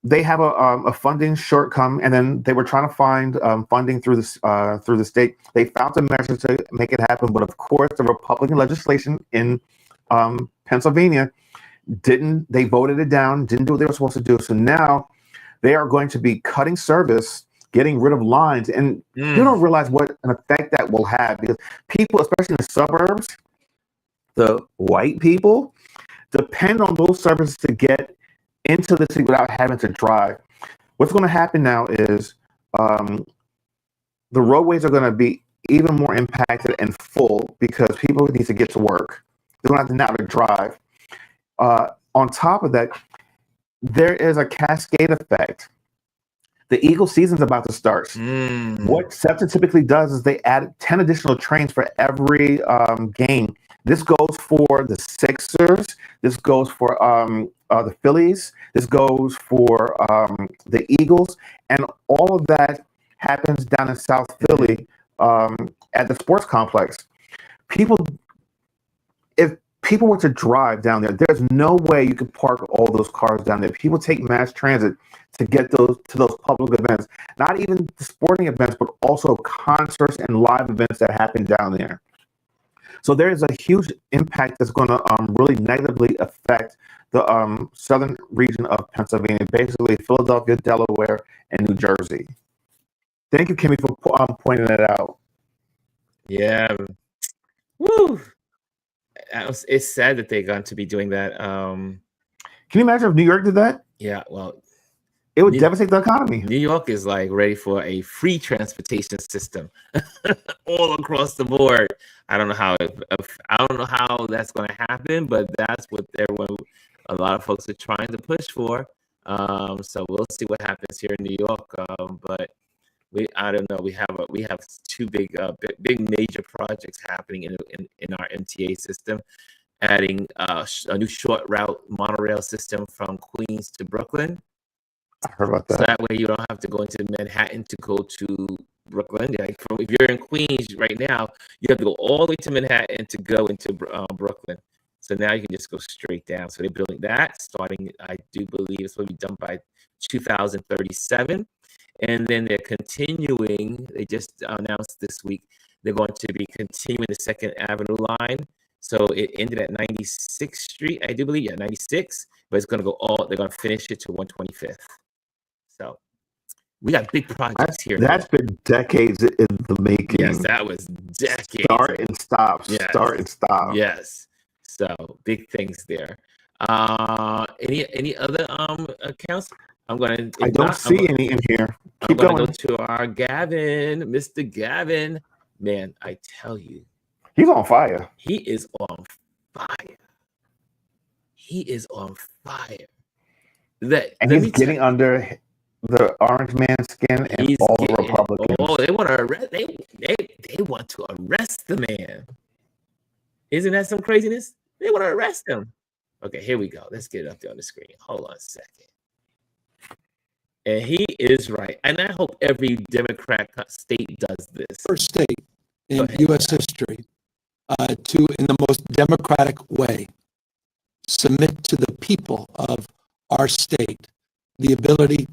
they have a funding shortcoming, and then they were trying to find funding through the state. They found a measure to make it happen, but of course the Republican legislation in Pennsylvania they voted it down, didn't do what they were supposed to do. So now they are going to be cutting service, getting rid of lines, and you don't realize what an effect that will have, because people, especially in the suburbs, the white people, depend on those services to get into the city without having to drive. What's going to happen now is the roadways are going to be even more impacted and full because people need to get to work. They're going to have to now to drive. On top of that, there is a cascade effect. The Eagle season's about to start. What SEPTA typically does is they add 10 additional trains for every game. This goes for the Sixers. This goes for the Phillies. This goes for the Eagles. And all of that happens down in South Philly at the sports complex. If people were to drive down there, there's no way you could park all those cars down there. People take mass transit to get to those public events, not even the sporting events, but also concerts and live events that happen down there. So there is a huge impact that's going to really negatively affect the southern region of Pennsylvania, basically Philadelphia, Delaware, and New Jersey. Thank you, Kimmy, for pointing that out. Yeah. Woo. It's sad that they're going to be doing that. Can you imagine if New York did that? Yeah, well, it would devastate the economy. New York is like ready for a free transportation system all across the board. I don't know how that's going to happen, but that's what a lot of folks are trying to push for. So we'll see what happens here in New York. But I don't know. We have two big major projects happening in our MTA system, adding a new short route monorail system from Queens to Brooklyn. I heard about that. So that way you don't have to go into Manhattan to go to Brooklyn. Like if you're in Queens right now, you have to go all the way to Manhattan to go into Brooklyn. So now you can just go straight down. So they're building that, starting, I do believe it's going to be done by 2037. And then they're continuing, they just announced this week, they're going to be continuing the 2nd Avenue line. So it ended at 96th Street, I do believe, 96, but it's going to go they're going to finish it to 125th. So we got big projects here. That's been decades in the making. Yes, that was decades. Start and stop, yes. Start and stop. Yes. So big things there. Any other accounts? I don't see any in here. Keep going. Go to our Gavin, Mr. Gavin. Man, I tell you, he's on fire. He is on fire. He is on fire. And he's getting under the orange man's skin and all the Republicans. Oh, they want to arrest. They want to arrest the man. Isn't that some craziness? They want to arrest him. Okay, here we go. Let's get it up there on the screen. Hold on a second. And he is right. And I hope every Democrat state does this. First state in U.S. history to, in the most democratic way, submit to the people of our state the ability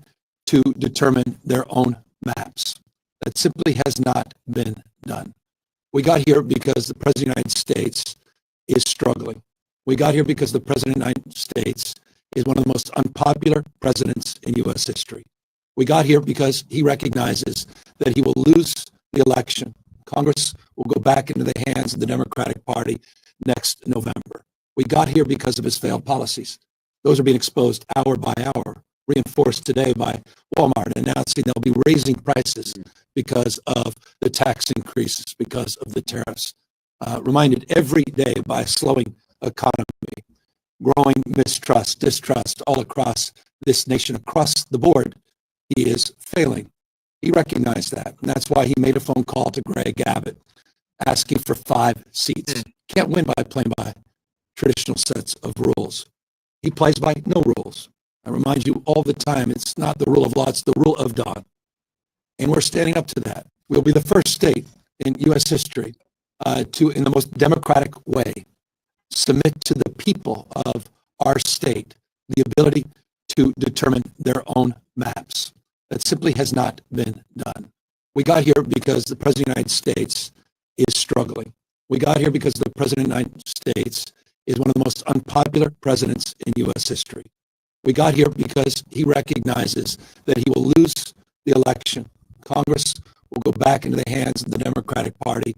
to determine their own maps. That simply has not been done. We got here because the President of the United States is struggling. We got here because the President of the United States is one of the most unpopular presidents in U.S. history. We got here because he recognizes that he will lose the election. Congress will go back into the hands of the Democratic Party next November. We got here because of his failed policies. Those are being exposed hour by hour, reinforced today by Walmart announcing they'll be raising prices because of the tax increases, because of the tariffs. Reminded every day by a slowing economy, growing mistrust, distrust all across this nation, across the board. He is failing. He recognized that. And that's why he made a phone call to Greg Abbott asking for 5 seats. Can't win by playing by traditional sets of rules. He plays by no rules. I remind you all the time, it's not the rule of law, it's the rule of God. And we're standing up to that. We'll be the first state in U.S. history to, in the most democratic way, submit to the people of our state the ability to determine their own maps. That simply has not been done. We got here because the President of the United States is struggling. We got here because the President of the United States is one of the most unpopular presidents in U.S. history. We got here because he recognizes that he will lose the election. Congress will go back into the hands of the Democratic Party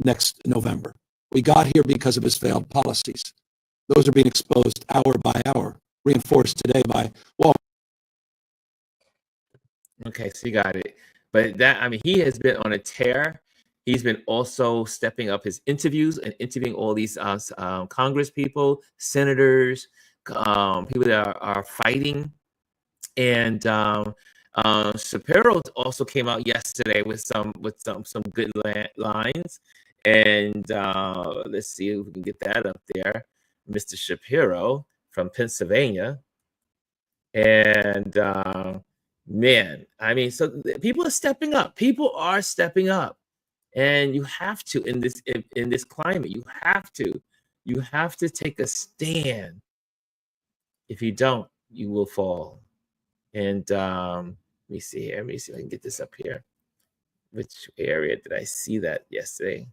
next November. We got here because of his failed policies. Those are being exposed hour by hour, reinforced today by Wall. Okay, so you got it. But that, I mean, he has been on a tear. He's been also stepping up his interviews and interviewing all these Congress people, senators, people that are fighting. And Shapiro also came out yesterday with some good lines. And let's see if we can get that up there. Mr. Shapiro from Pennsylvania. And man, I mean, so people are stepping up. People are stepping up. And you have to in this climate, you have to take a stand. If you don't, you will fall. And let me see here. Let me see if I can get this up here. Which area did I see that yesterday?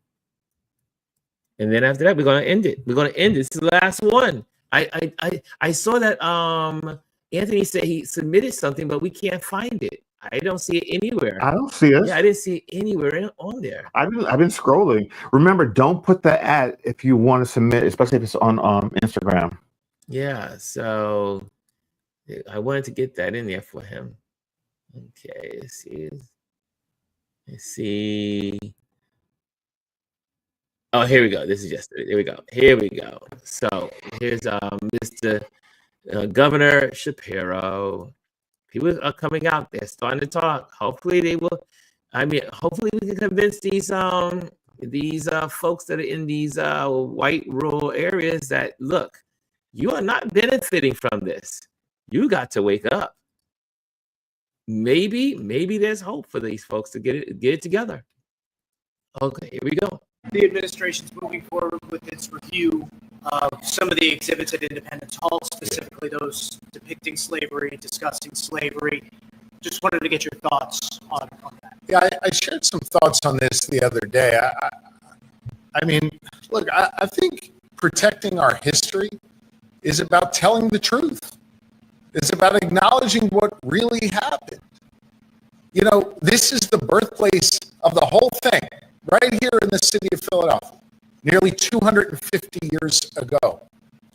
And then after that, we're gonna end it. We're gonna end it. This is the last one. I saw that Anthony said he submitted something, but we can't find it. I don't see it anywhere. I don't see it. Yeah, I didn't see it anywhere on there. I've been scrolling. Remember, don't put the ad if you want to submit, especially if it's on Instagram. Yeah, so I wanted to get that in there for him. Okay, let's see. Let's see. Oh, here we go. This is yesterday. Here we go. Here we go. So here's Mr. Governor Shapiro. People are coming out. They're starting to talk. Hopefully they will. I mean, hopefully we can convince these folks that are in these white rural areas that, look, you are not benefiting from this. You got to wake up. Maybe there's hope for these folks to get it together. Okay, here we go. The administration's moving forward with its review of some of the exhibits at Independence Hall, specifically those depicting slavery, discussing slavery. Just wanted to get your thoughts on that. Yeah, I shared some thoughts on this the other day. I mean, look, I think protecting our history is about telling the truth. It's about acknowledging what really happened. You know, this is the birthplace of the whole thing, right here in the city of Philadelphia, nearly 250 years ago.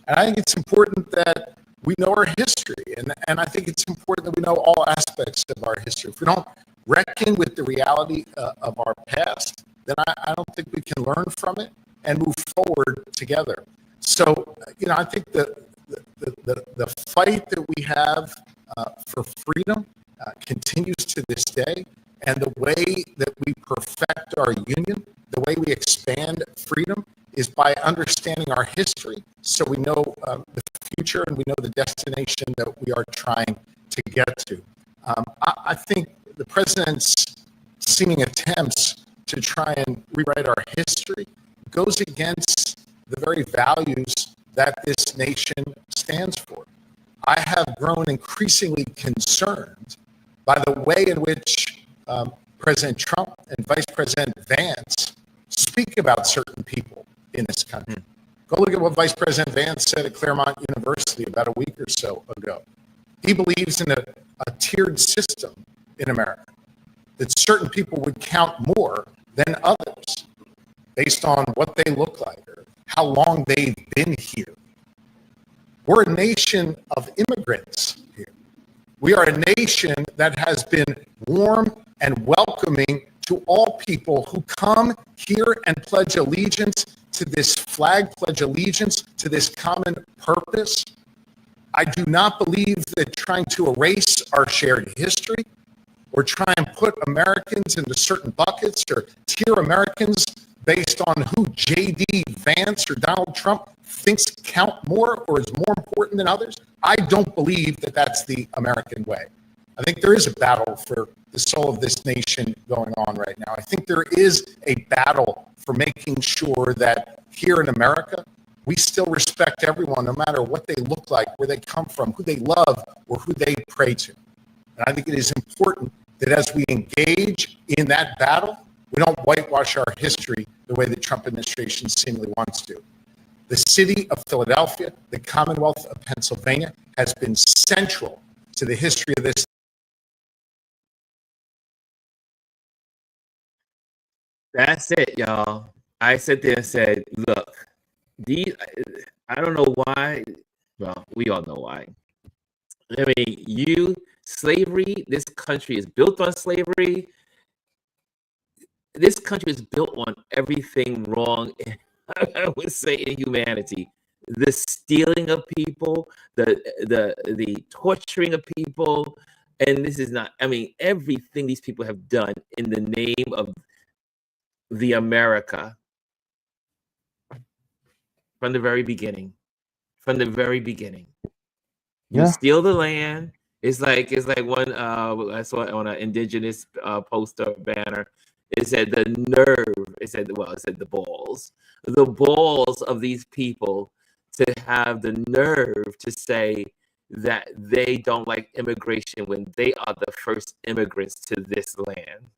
And I think it's important that we know our history, and I think it's important that we know all aspects of our history. If we don't reckon with the reality of our past, then I don't think we can learn from it and move forward together. So, you know, I think the fight that we have for freedom continues to this day, and the way that we perfect our union, the way we expand freedom, is by understanding our history, so we know the future and we know the destination that we are trying to get to. I think the president's seeming attempts to try and rewrite our history goes against the very values that this nation stands for. I have grown increasingly concerned by the way in which President Trump and Vice President Vance speak about certain people in this country. Go look at what Vice President Vance said at Claremont University about a week or so ago. He believes in a tiered system in America, that certain people would count more than others based on what they look like or how long they've been here. We're a nation of immigrants here. We are a nation that has been warm and welcoming to all people who come here and pledge allegiance to this flag, pledge allegiance to this common purpose. I do not believe that trying to erase our shared history or try and put Americans into certain buckets or tier Americans based on who J.D. Vance or Donald Trump thinks count more or is more important than others. I don't believe that that's the American way. I think there is a battle for the soul of this nation going on right now. I think there is a battle for making sure that here in America, we still respect everyone, no matter what they look like, where they come from, who they love, or who they pray to. And I think it is important that as we engage in that battle, we don't whitewash our history the way the Trump administration seemingly wants to. The city of Philadelphia, the Commonwealth of Pennsylvania, has been central to the history of this. That's it, y'all. I sat there and said, look, I don't know why. Well, we all know why. I mean, slavery, this country is built on slavery. This country is built on everything wrong, I would say, in humanity. The stealing of people, the torturing of people, and this is not, I mean, everything these people have done in the name of the America from the very beginning. You steal the land. It's like one I saw on an indigenous poster banner. It said the nerve. It said the balls of these people to have the nerve to say that they don't like immigration when they are the first immigrants to this land.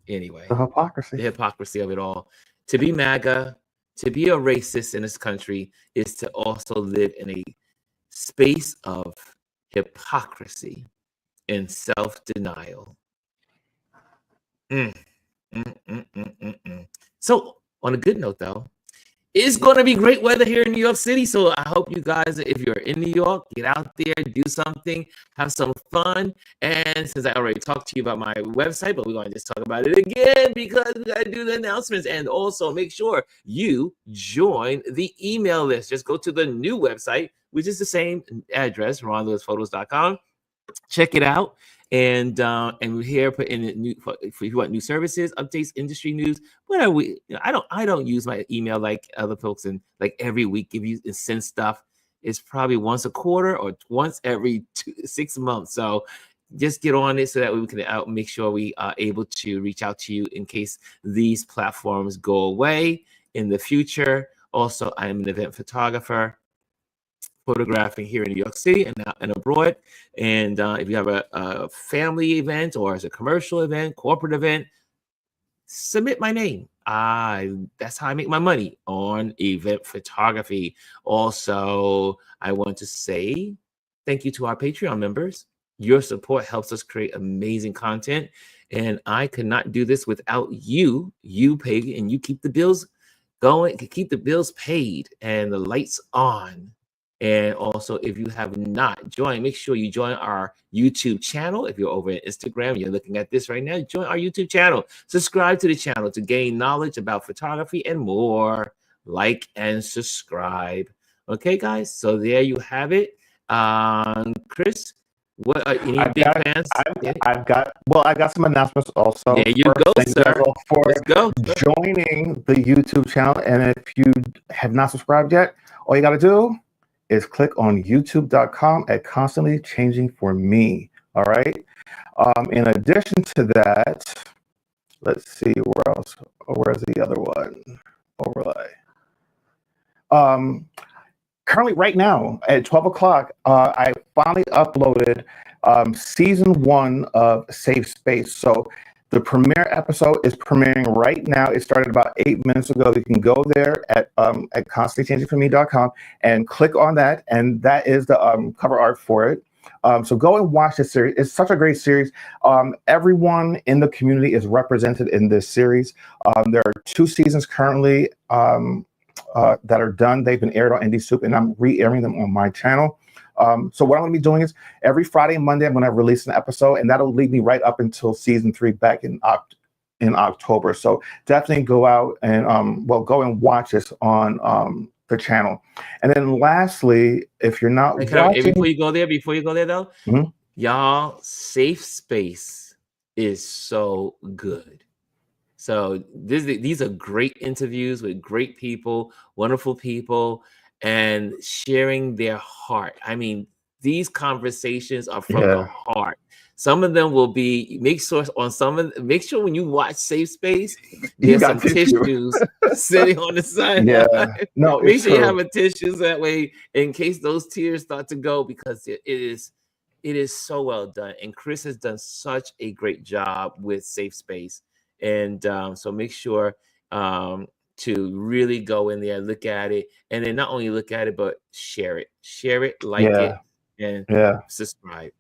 Anyway, the hypocrisy of it all. To be MAGA, to be a racist in this country is to also live in a space of hypocrisy and self-denial. So, on a good note, though, it's going to be great weather here in New York City. So I hope you guys, if you're in New York, get out there, do something, have some fun. And since I already talked to you about my website, but we're going to just talk about it again because we got to do the announcements. And also make sure you join the email list. Just go to the new website, which is the same address, ronlewisphotos.com. Check it out. And we're here put in new if you want new services, updates, industry news. What are we? I don't use my email like other folks and like every week give you and send stuff. It's probably once a quarter or once every 6 months. So just get on it so that we can make sure we are able to reach out to you in case these platforms go away in the future. Also, I am an event photographer, photographing here in New York City and abroad. And if you have a family event or as a commercial event, corporate event, submit my name. That's how I make my money on event photography. Also, I want to say thank you to our Patreon members. Your support helps us create amazing content. And I could not do this without you. You pay and you keep the bills going, keep the bills paid and the lights on. And also, if you have not joined, make sure you join our YouTube channel. If you're over at Instagram, you're looking at this right now, join our YouTube channel. Subscribe to the channel to gain knowledge about photography and more. Like and subscribe. Okay, guys? So there you have it. Chris, what are any big plans? I got some announcements also. There you go, sir. For Let's go. joining the YouTube channel. And if you have not subscribed yet, all you got to do is click on youtube.com at Constantly Changing for Me. All right. In addition to that, let's see where else. Where's the other one? Overlay. Currently, right now at 12 o'clock, I finally uploaded season 1 of Safe Space. So the premiere episode is premiering right now. It started about 8 minutes ago. You can go there at constantlychangingforme.com and click on that, and that is the cover art for it. So go and watch this series. It's such a great series. Everyone in the community is represented in this series. There are 2 seasons currently that are done. They've been aired on Indie Soup, and I'm re-airing them on my channel. So what I'm going to be doing is every Friday and Monday, I'm going to release an episode, and that'll lead me right up until season 3 back in October. So definitely go out and go and watch this on the channel. And then lastly, if you're not watching, before you go there though, y'all, Safe Space is so good. So these are great interviews with great people, wonderful people, and sharing their heart. I mean, these conversations are from the heart. Some of them will be, make sure when you watch Safe Space, You there's got some tissue. tissues sitting on the sideline. Yeah. No, Make it's sure you true. have a tissue that way in case those tears start to go, because it is so well done. And Chris has done such a great job with Safe Space. And so make sure to really go in there, look at it, and then not only look at it, but share it, like it, and subscribe.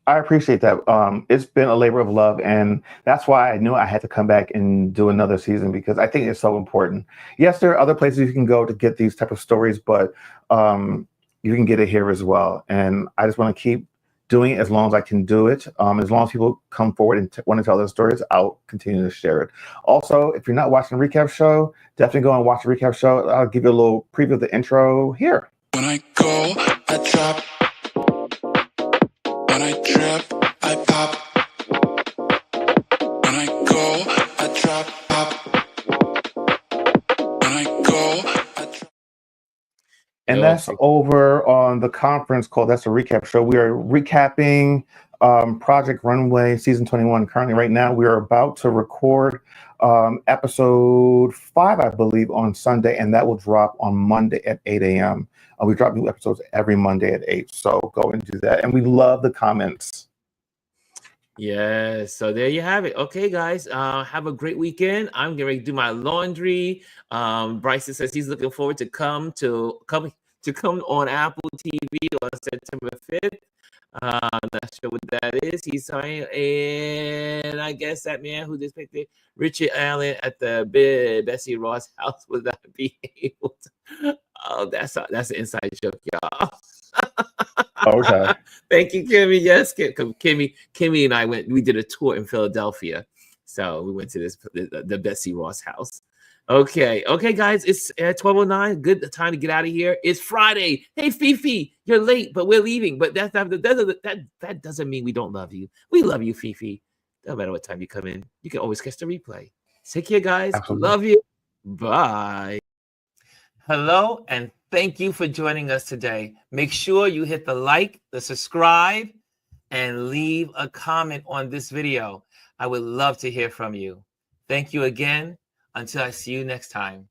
I appreciate that. It's been a labor of love, and that's why I knew I had to come back and do another season, because I think it's so important. Yes, there are other places you can go to get these type of stories, but you can get it here as well. And I just want to keep doing it as long as I can do it. As long as people come forward and want to tell their stories, I'll continue to share it. Also, if you're not watching the recap show, definitely go and watch the recap show. I'll give you a little preview of the intro here. When I go, I drop. When I trip, I pop. When I go, I drop, pop. When I go, I drop. And that's over on the conference call. That's a recap show. We are recapping Project Runway Season 21. Currently, right now, we are about to record episode 5, I believe, on Sunday, and that will drop on Monday at 8 a.m. We drop new episodes every Monday at 8, so go and do that. And we love the comments. Yes, so there you have it. Okay, guys, have a great weekend. I'm getting ready to do my laundry. Bryson says he's looking forward to come on Apple TV on September 5th. Not sure what that is. He's saying, and I guess that man who just picked it, Richard Allen at the Bessie Ross house, would not be able to. Oh, that's an inside joke, y'all. Okay. Thank you, Kimmy. Yes, Kimmy and I we did a tour in Philadelphia. So we went to the Bessie Ross house. Okay, guys, it's 12:09. Good time to get out of here. It's Friday. Hey, Fifi, you're late, but we're leaving. But that doesn't mean we don't love you. We love you, Fifi. No matter what time you come in, you can always catch the replay. Take care, guys. Absolutely. Love you. Bye. Hello, and thank you for joining us today. Make sure you hit the like, the subscribe, and leave a comment on this video. I would love to hear from you. Thank you again. Until I see you next time.